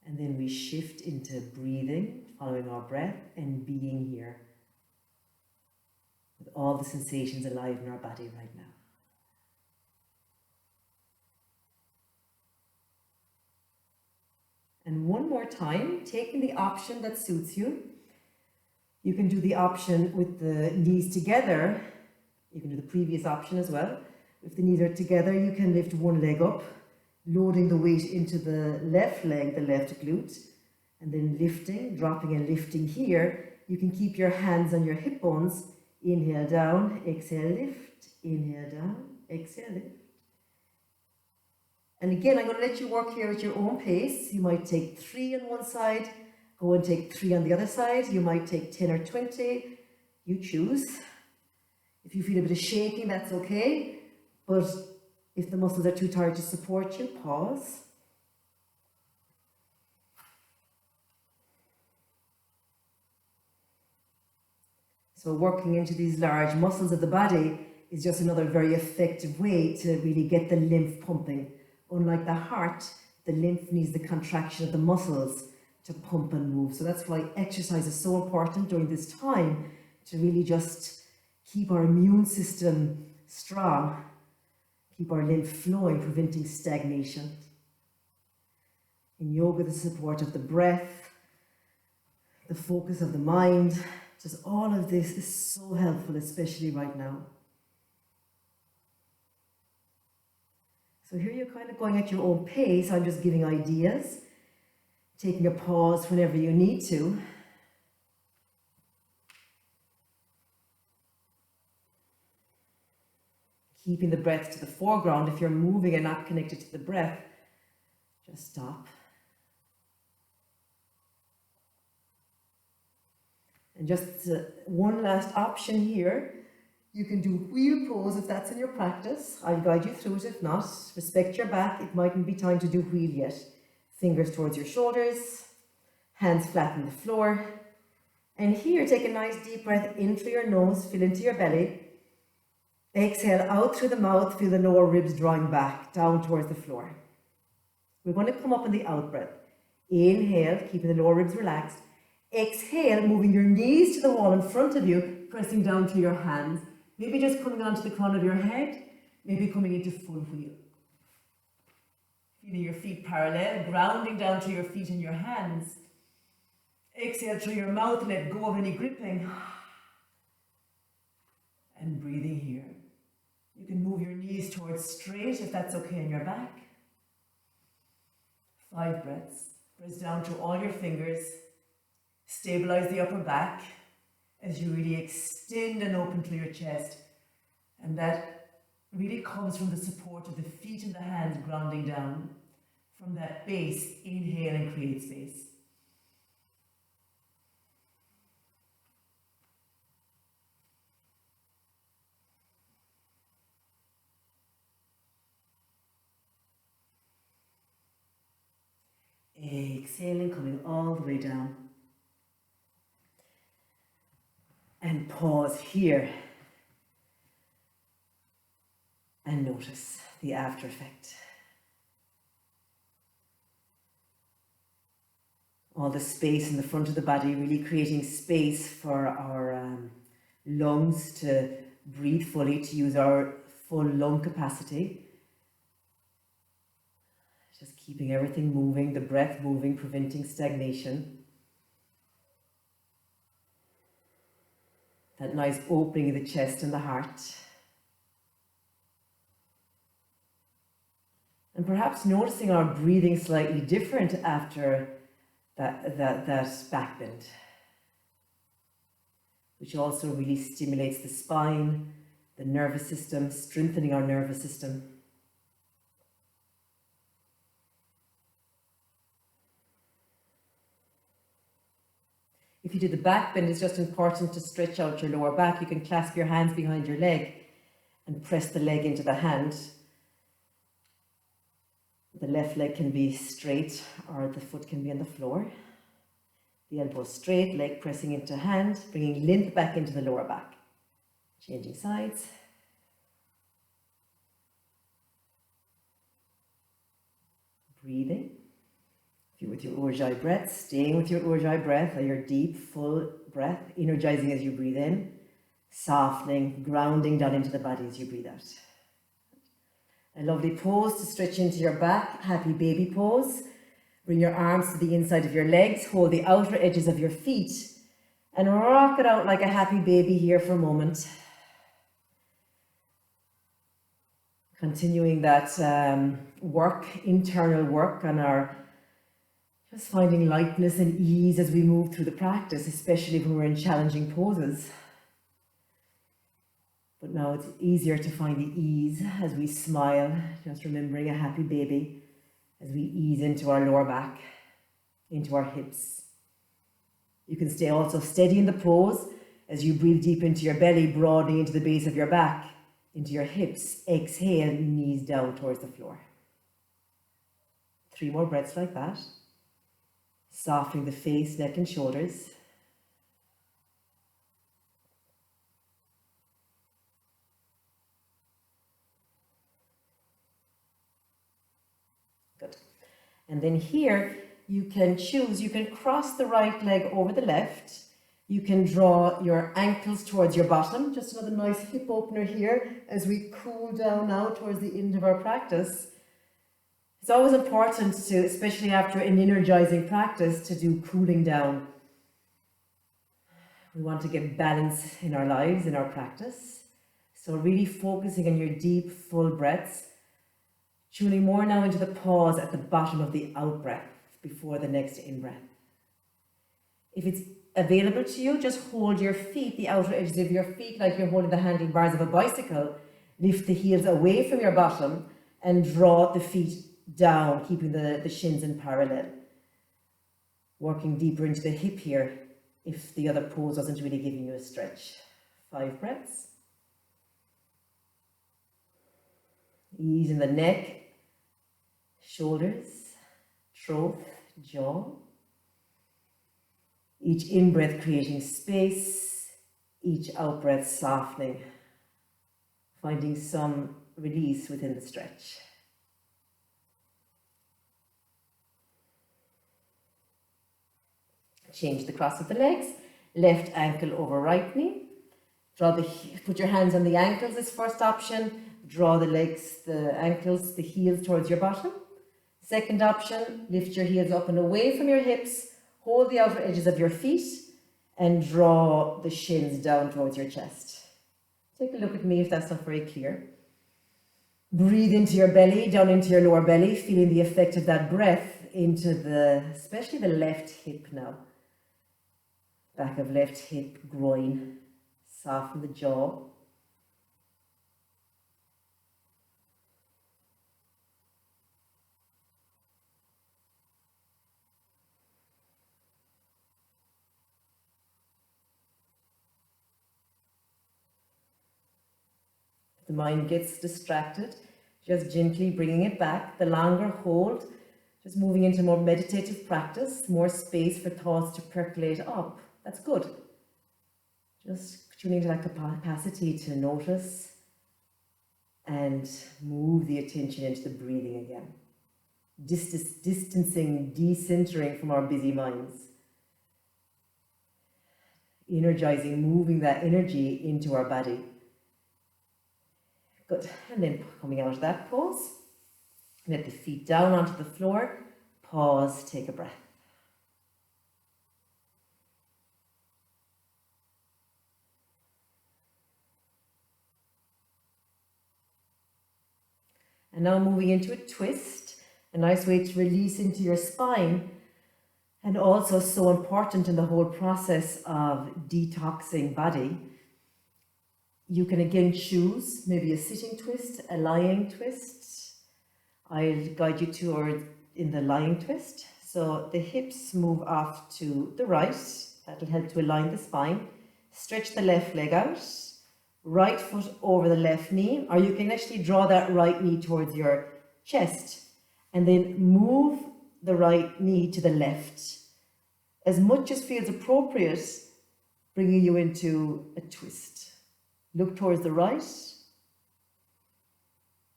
and then we shift into breathing, following our breath, and being here with all the sensations alive in our body right now. And one more time, taking the option that suits you. You can do the option with the knees together. You can do the previous option as well. If the knees are together, you can lift one leg up, loading the weight into the left leg, the left glute, and then lifting, dropping and lifting here. You can keep your hands on your hip bones. Inhale down, exhale lift, inhale down, exhale lift. And again, I'm going to let you work here at your own pace. You might take 3 on one side, go and take 3 on the other side. You might take 10 or 20, you choose. If you feel a bit of shaking, that's okay. But if the muscles are too tired to support you, pause. So working into these large muscles of the body is just another very effective way to really get the lymph pumping. Unlike the heart, the lymph needs the contraction of the muscles to pump and move. So that's why exercise is so important during this time, to really just keep our immune system strong, keep our lymph flowing, preventing stagnation. In yoga, the support of the breath, the focus of the mind, just all of this is so helpful, especially right now. So here you're kind of going at your own pace. I'm just giving ideas, taking a pause whenever you need to. Keeping the breath to the foreground. If you're moving and not connected to the breath, just stop. And just one last option here. You can do wheel pose if that's in your practice. I'll guide you through it if not. Respect your back. It mightn't be time to do wheel yet. Fingers towards your shoulders. Hands flat on the floor. And here, take a nice deep breath in through your nose. Fill into your belly. Exhale out through the mouth. Feel the lower ribs drawing back, down towards the floor. We're going to come up in the out breath. Inhale, keeping the lower ribs relaxed. Exhale, moving your knees to the wall in front of you, pressing down to your hands. Maybe just coming onto the crown of your head, maybe coming into full wheel. Feeling your feet parallel, grounding down to your feet and your hands. Exhale through your mouth, let go of any gripping. And breathing here. You can move your knees towards straight if that's okay in your back. 5 breaths. Press down to all your fingers. Stabilize the upper back as you really extend and open through your chest. And that really comes from the support of the feet and the hands grounding down. From that base, inhale and create space. Exhaling, coming all the way down. And pause here. And notice the after effect. All the space in the front of the body, really creating space for our lungs to breathe fully, to use our full lung capacity. Just keeping everything moving, the breath moving, preventing stagnation. That nice opening of the chest and the heart. And perhaps noticing our breathing slightly different after that back bend, which also really stimulates the spine, the nervous system, strengthening our nervous system. If you do the back bend, it's just important to stretch out your lower back. You can clasp your hands behind your leg and press the leg into the hand. The left leg can be straight or the foot can be on the floor. The elbow straight, leg pressing into hand, bringing length back into the lower back. Changing sides. Breathing. If you're with your Ujjayi breath, staying with your Ujjayi breath, or your deep, full breath, energizing as you breathe in, softening, grounding down into the body as you breathe out. A lovely pose to stretch into your back, happy baby pose. Bring your arms to the inside of your legs, hold the outer edges of your feet, and rock it out like a happy baby here for a moment. Continuing that internal work on our just finding lightness and ease as we move through the practice, especially when we're in challenging poses. But now it's easier to find the ease as we smile, just remembering a happy baby, as we ease into our lower back, into our hips. You can stay also steady in the pose as you breathe deep into your belly, broadening into the base of your back, into your hips. Exhale, knees down towards the floor. 3 more breaths like that. Softening the face, neck and shoulders. Good. And then here, you can choose, you can cross the right leg over the left. You can draw your ankles towards your bottom. Just another nice hip opener here as we cool down now towards the end of our practice. It's always important to, especially after an energizing practice, to do cooling down. We want to get balance in our lives, in our practice. So really focusing on your deep, full breaths. Tuning more now into the pause at the bottom of the out breath before the next in breath. If it's available to you, just hold your feet, the outer edges of your feet, like you're holding the handlebars of a bicycle. Lift the heels away from your bottom and draw the feet down, keeping the shins in parallel. Working deeper into the hip here if the other pose wasn't really giving you a stretch. 5 breaths. Ease in the neck, shoulders, throat, jaw. Each in-breath creating space, each out-breath softening, finding some release within the stretch. Change the cross of the legs. Left ankle over right knee. Put your hands on the ankles as first option. Draw the legs, the ankles, the heels towards your bottom. Second option, lift your heels up and away from your hips. Hold the outer edges of your feet and draw the shins down towards your chest. Take a look at me if that's not very clear. Breathe into your belly, down into your lower belly, feeling the effect of that breath into especially the left hip now. Back of left hip, groin. Soften the jaw. The mind gets distracted, just gently bringing it back. The longer hold, just moving into more meditative practice, more space for thoughts to percolate up. That's good. Just tuning to that capacity to notice and move the attention into the breathing again. Distancing, decentering from our busy minds. Energizing, moving that energy into our body. Good. And then coming out of that pose, let the feet down onto the floor. Pause, take a breath. And now moving into a twist, a nice way to release into your spine, and also so important in the whole process of detoxing body. You can again choose maybe a sitting twist, a lying twist. I'll guide you toward in the lying twist. So the hips move off to the right. That'll help to align the spine. Stretch the left leg out. Right foot over the left knee, or you can actually draw that right knee towards your chest and then move the right knee to the left as much as feels appropriate, bringing you into a twist. Look towards the right.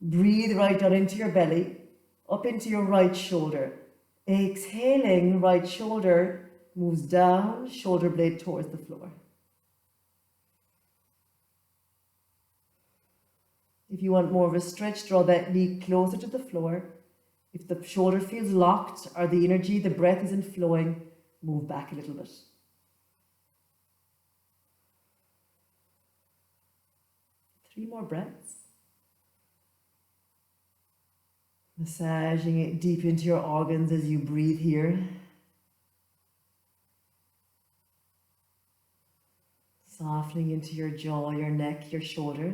Breathe right down into your belly, up into your right shoulder. Exhaling, right shoulder moves down, shoulder blade towards the floor. If you want more of a stretch, draw that knee closer to the floor. If the shoulder feels locked or the energy, the breath isn't flowing, move back a little bit. 3 more breaths. Massaging it deep into your organs as you breathe here. Softening into your jaw, your neck, your shoulder.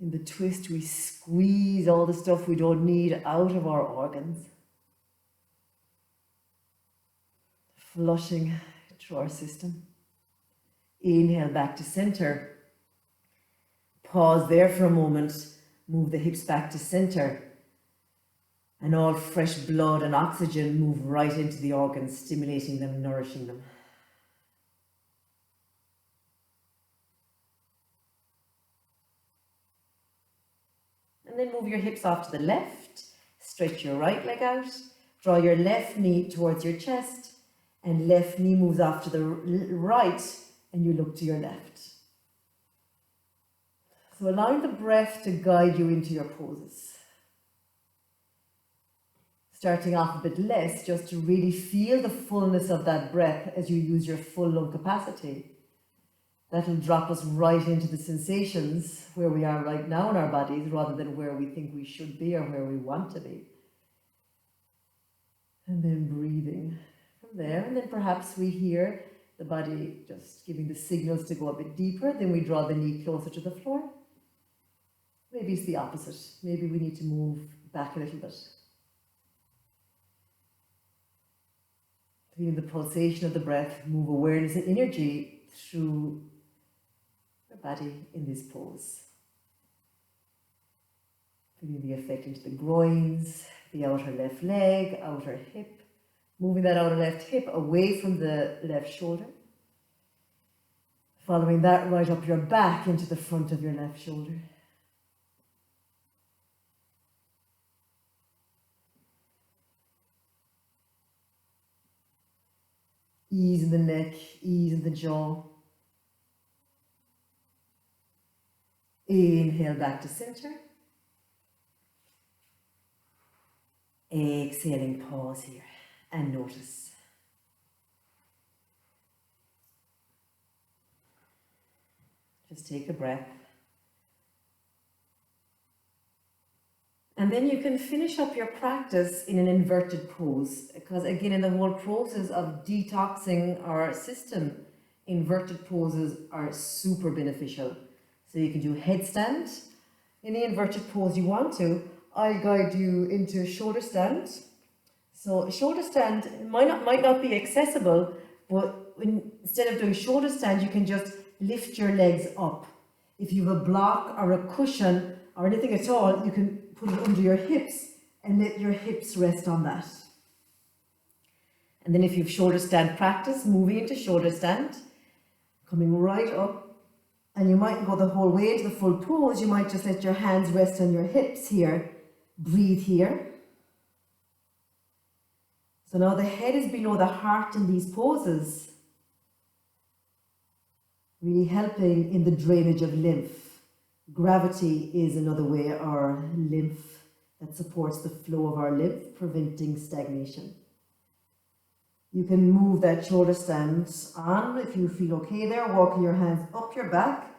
In the twist, we squeeze all the stuff we don't need out of our organs, flushing through our system. Inhale back to center. Pause there for a moment. Move the hips back to center. And all fresh blood and oxygen move right into the organs, stimulating them, nourishing them. And then move your hips off to the left. Stretch your right leg out. Draw your left knee towards your chest. And left knee moves off to the right. And you look to your left. So allowing the breath to guide you into your poses. Starting off a bit less, just to really feel the fullness of that breath as you use your full lung capacity. That'll drop us right into the sensations where we are right now in our bodies, rather than where we think we should be or where we want to be. And then breathing from there, and then perhaps we hear the body just giving the signals to go a bit deeper. Then we draw the knee closer to the floor. Maybe it's the opposite. Maybe we need to move back a little bit. Feeling the pulsation of the breath, move awareness and energy through your body in this pose. Feeling the effect into the groins, the outer left leg, outer hip. Moving that outer left hip away from the left shoulder. Following that right up your back into the front of your left shoulder. Ease in the neck, ease in the jaw. Inhale back to center. Exhaling, pause here and notice. Just take a breath. And then you can finish up your practice in an inverted pose, because again, in the whole process of detoxing our system, inverted poses are super beneficial. So you can do headstand in the inverted pose you want to. I'll guide you into shoulder stand. So shoulder stand might not be accessible, but instead of doing shoulder stand, you can just lift your legs up. If you have a block or a cushion or anything at all, you can put it under your hips and let your hips rest on that. And then if you have shoulder stand practice, moving into shoulder stand, coming right up, and you mightn't go the whole way into the full pose, you might just let your hands rest on your hips here. Breathe here. So now the head is below the heart in these poses, really helping in the drainage of lymph. Gravity is another way, our lymph, that supports the flow of our lymph, preventing stagnation. You can move that shoulder stand on if you feel okay there, walking your hands up your back,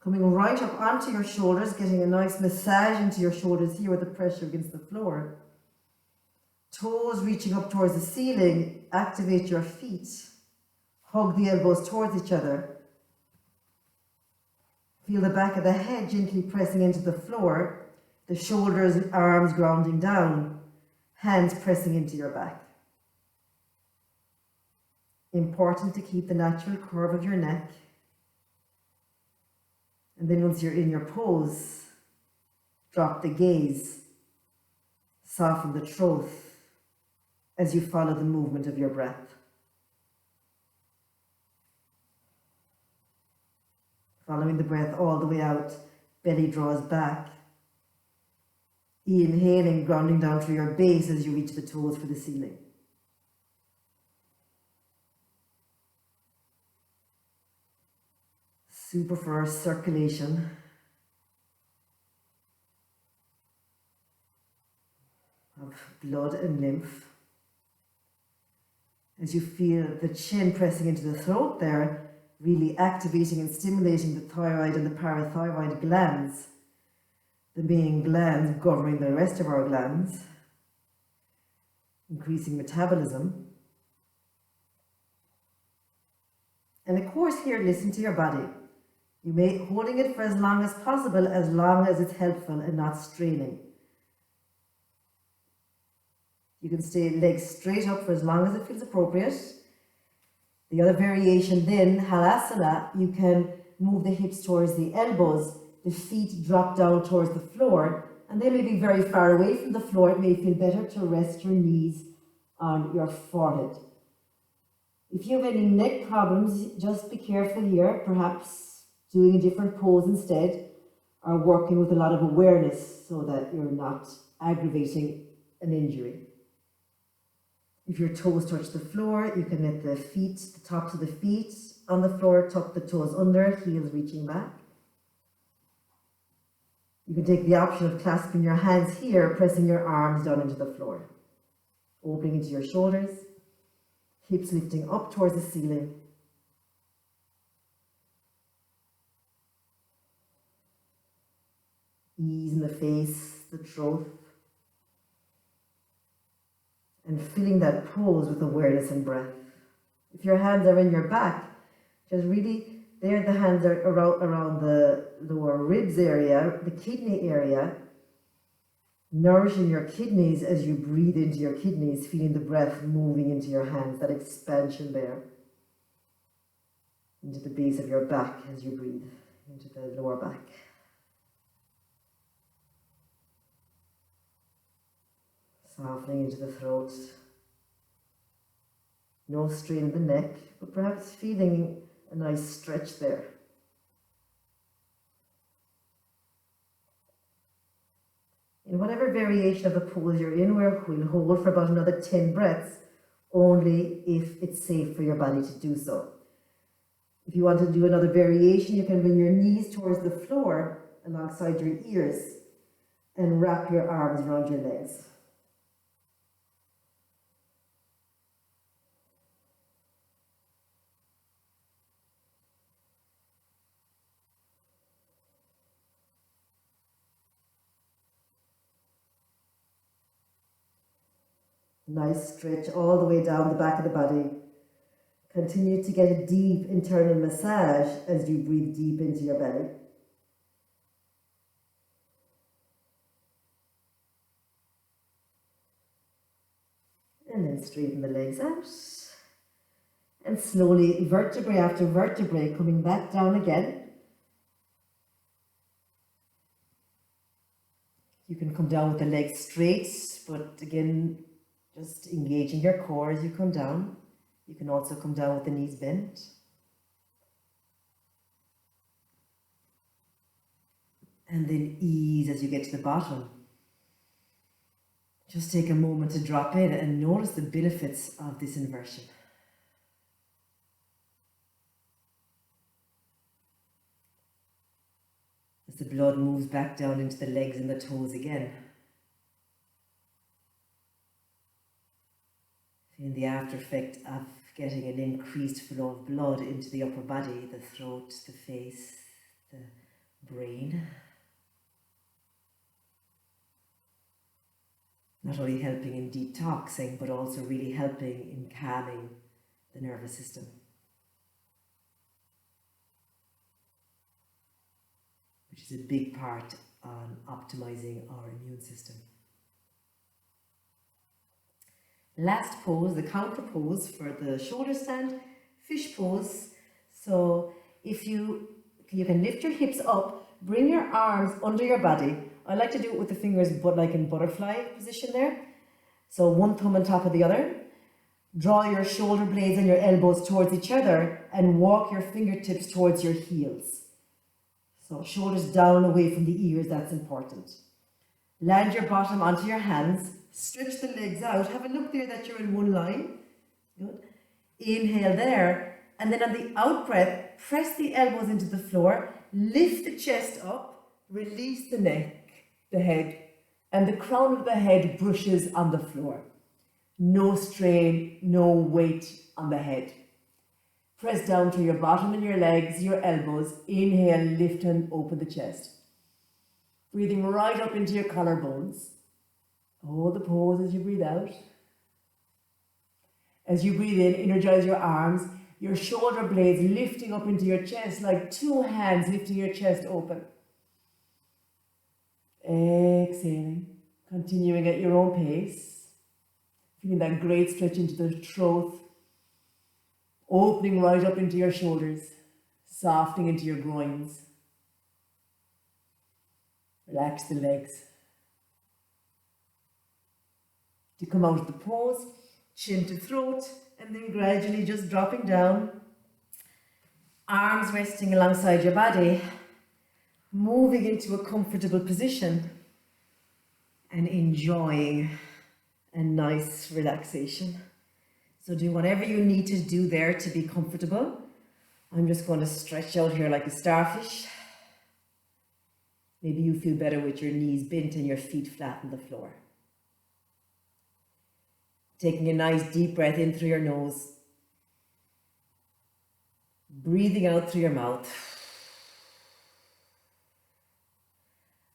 coming right up onto your shoulders, getting a nice massage into your shoulders here with the pressure against the floor. Toes reaching up towards the ceiling, activate your feet, hug the elbows towards each other. Feel the back of the head gently pressing into the floor, the shoulders, arms grounding down, hands pressing into your back. Important to keep the natural curve of your neck. And then once you're in your pose, drop the gaze, soften the throat as you follow the movement of your breath. Following the breath all the way out, belly draws back. Inhaling, grounding down through your base as you reach the toes for the ceiling. Super for our circulation. Of blood and lymph. As you feel the chin pressing into the throat there, really activating and stimulating the thyroid and the parathyroid glands, the main glands governing the rest of our glands, increasing metabolism. And of course here, listen to your body. You may holding it for as long as possible, as long as it's helpful and not straining. You can stay legs straight up for as long as it feels appropriate. The other variation then, halasana, you can move the hips towards the elbows, the feet drop down towards the floor, and they may be very far away from the floor. It may feel better to rest your knees on your forehead. If you have any neck problems, just be careful here, perhaps doing a different pose instead, or working with a lot of awareness so that you're not aggravating an injury. If your toes touch the floor, you can let the tops of the feet on the floor, tuck the toes under, heels reaching back. You can take the option of clasping your hands here, pressing your arms down into the floor. Opening into your shoulders, hips lifting up towards the ceiling. Ease in the face, the throat. And filling that pose with awareness and breath. If your hands are in your back, just really, there the hands are around the lower ribs area, the kidney area, nourishing your kidneys as you breathe into your kidneys, feeling the breath moving into your hands, that expansion there, into the base of your back as you breathe, into the lower back. Softening into the throat. No strain in the neck, but perhaps feeling a nice stretch there. In whatever variation of the pose you're in, we'll hold for about another 10 breaths, only if it's safe for your body to do so. If you want to do another variation, you can bring your knees towards the floor alongside your ears and wrap your arms around your legs. Nice stretch all the way down the back of the body. Continue to get a deep internal massage as you breathe deep into your belly. And then straighten the legs out. And slowly, vertebrae after vertebrae, coming back down again. You can come down with the legs straight, but again, just engaging your core as you come down. You can also come down with the knees bent. And then ease as you get to the bottom. Just take a moment to drop in and notice the benefits of this inversion. As the blood moves back down into the legs and the toes again. Feeling the after effect of getting an increased flow of blood into the upper body, the throat, the face, the brain. Not only helping in detoxing, but also really helping in calming the nervous system. Which is a big part on optimizing our immune system. Last pose, the counter pose for the shoulder stand, fish pose. So if you can lift your hips up, bring your arms under your body. I like to do it with the fingers, but like in butterfly position there. So one thumb on top of the other. Draw your shoulder blades and your elbows towards each other and walk your fingertips towards your heels. So shoulders down away from the ears, that's important. Land your bottom onto your hands. Stretch the legs out. Have a look there that you're in one line. Good. Inhale there. And then on the out breath, press the elbows into the floor. Lift the chest up. Release the neck, the head. And the crown of the head brushes on the floor. No strain, no weight on the head. Press down to your bottom and your legs, your elbows. Inhale, lift and open the chest. Breathing right up into your collarbones. Hold the pose as you breathe out. As you breathe in, energize your arms, your shoulder blades lifting up into your chest like two hands lifting your chest open. Exhaling, continuing at your own pace. Feeling that great stretch into the throat. Opening right up into your shoulders, softening into your groins. Relax the legs. To come out of the pose, chin to throat, and then gradually just dropping down. Arms resting alongside your body, moving into a comfortable position and enjoying a nice relaxation. So do whatever you need to do there to be comfortable. I'm just going to stretch out here like a starfish. Maybe you feel better with your knees bent and your feet flat on the floor. Taking a nice deep breath in through your nose. Breathing out through your mouth.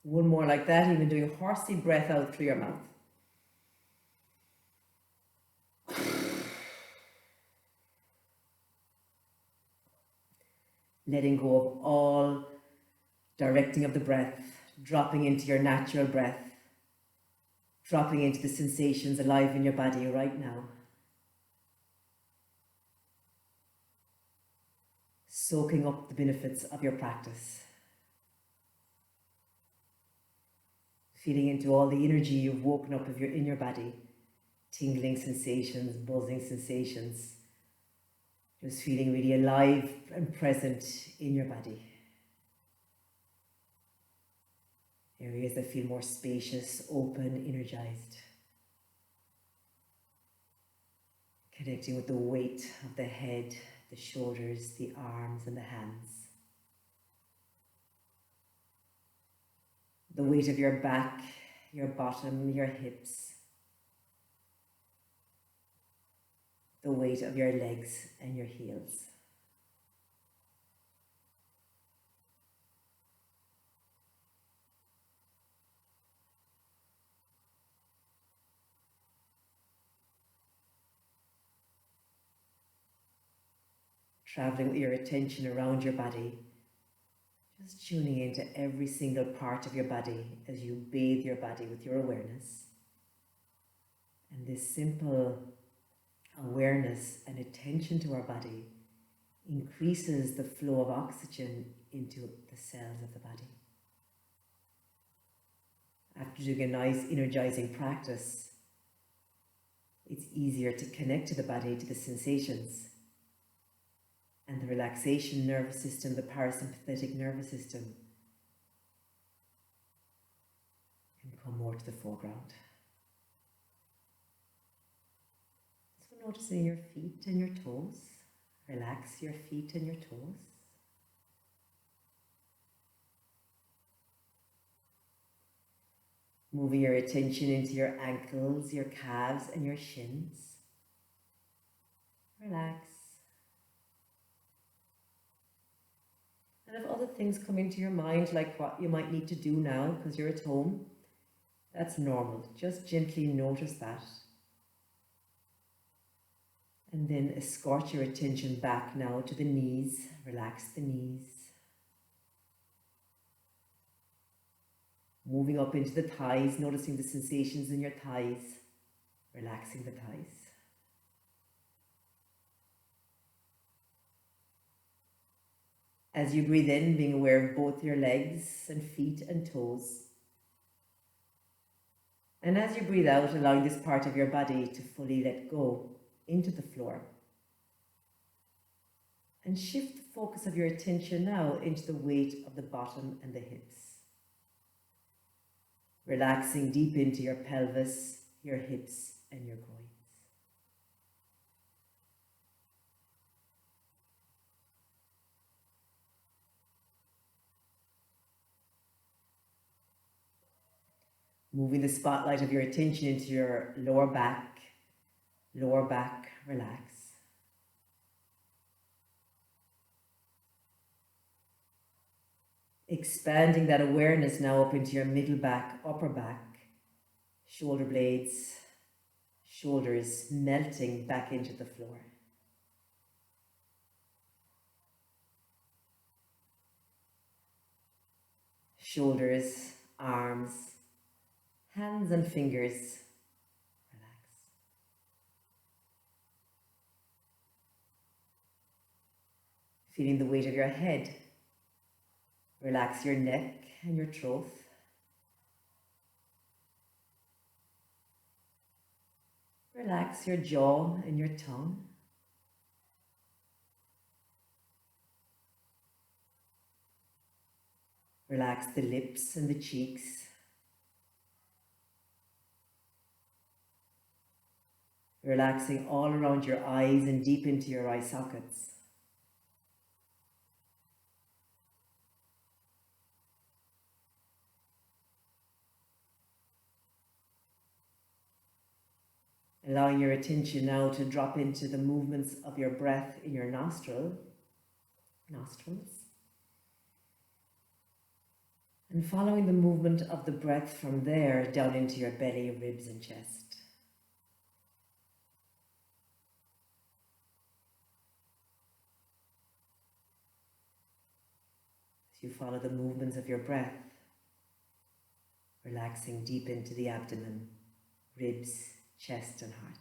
One more like that, even doing a horsey breath out through your mouth. Letting go of all directing of the breath, dropping into your natural breath, dropping into the sensations alive in your body right now. Soaking up the benefits of your practice. Feeling into all the energy you've woken up in your body. Tingling sensations, buzzing sensations. Just feeling really alive and present in your body. Areas that feel more spacious, open, energized. Connecting with the weight of the head, the shoulders, the arms and the hands. The weight of your back, your bottom, your hips. The weight of your legs and your heels. Traveling with your attention around your body, just tuning into every single part of your body as you bathe your body with your awareness. And this simple awareness and attention to our body increases the flow of oxygen into the cells of the body. After doing a nice energizing practice, it's easier to connect to the body, to the sensations. And the relaxation nervous system, the parasympathetic nervous system, can come more to the foreground. So noticing your feet and your toes. Relax your feet and your toes. Moving your attention into your ankles, your calves and your shins. Relax. And if other things come into your mind, like what you might need to do now because you're at home, that's normal. Just gently notice that. And then escort your attention back now to the knees. Relax the knees. Moving up into the thighs, noticing the sensations in your thighs. Relaxing the thighs. As you breathe in, being aware of both your legs and feet and toes. And as you breathe out, allowing this part of your body to fully let go into the floor. And shift the focus of your attention now into the weight of the bottom and the hips. Relaxing deep into your pelvis, your hips and your groins. Moving the spotlight of your attention into your lower back, relax. Expanding that awareness now up into your middle back, upper back, shoulder blades, shoulders melting back into the floor. Shoulders, arms, hands and fingers, relax. Feeling the weight of your head. Relax your neck and your throat. Relax your jaw and your tongue. Relax the lips and the cheeks. Relaxing all around your eyes and deep into your eye sockets. Allowing your attention now to drop into the movements of your breath in your nostrils. And following the movement of the breath from there down into your belly, ribs and chest. As you follow the movements of your breath, relaxing deep into the abdomen, ribs, chest and heart.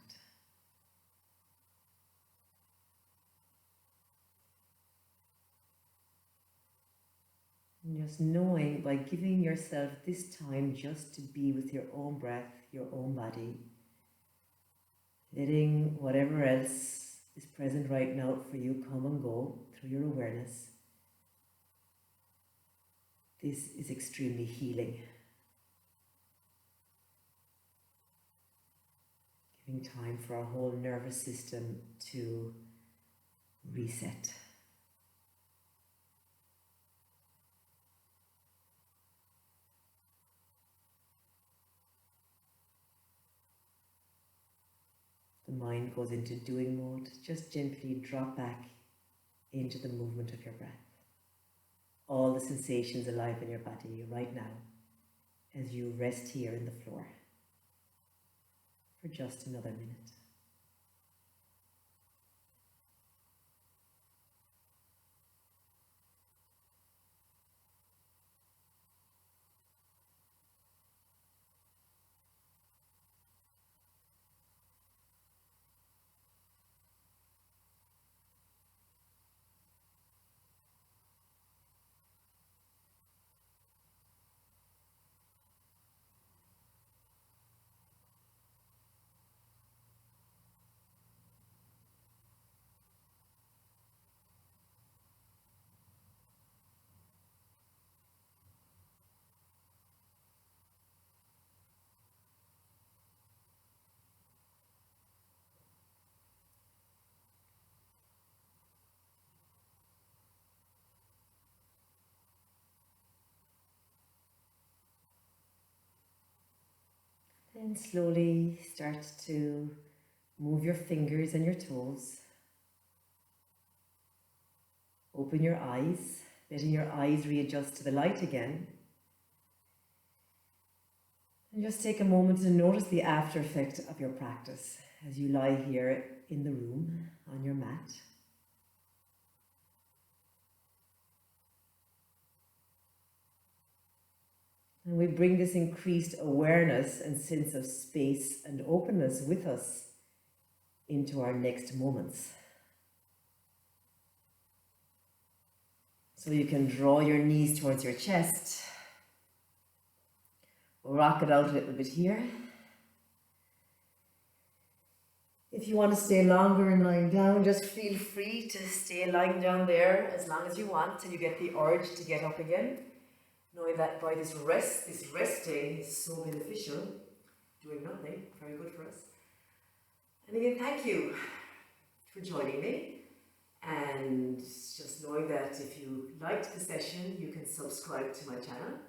And just knowing, by giving yourself this time just to be with your own breath, your own body, letting whatever else is present right now for you come and go through your awareness. This is extremely healing. giving time for our whole nervous system to reset. The mind goes into doing mode. Just gently drop back into the movement of your breath. All the sensations alive in your body right now as you rest here in the floor for just another minute. Then slowly start to move your fingers and your toes. Open your eyes, letting your eyes readjust to the light again. And just take a moment to notice the after effect of your practice as you lie here in the room on your mat. And we bring this increased awareness and sense of space and openness with us into our next moments. So you can draw your knees towards your chest. Rock it out a little bit here. If you want to stay longer and lying down, just feel free to stay lying down there as long as you want till you get the urge to get up again. Knowing that by this resting is so beneficial, doing nothing, very good for us. And again, thank you for joining me. And just knowing that if you liked the session, you can subscribe to my channel.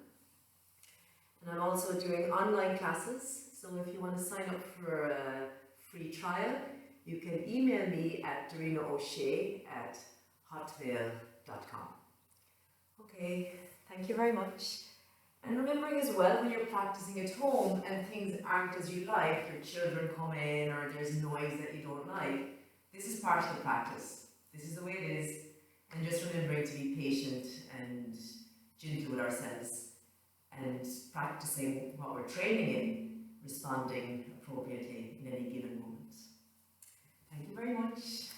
And I'm also doing online classes, so if you want to sign up for a free trial, you can email me at darinaoshea@hotmail.com. Okay, thank you very much. And remembering as well, when you're practicing at home and things aren't as you like, your children come in or there's noise that you don't like, this is part of the practice. This is the way it is. And just remembering to be patient and gentle with ourselves and practicing what we're training in, responding appropriately in any given moment. Thank you very much.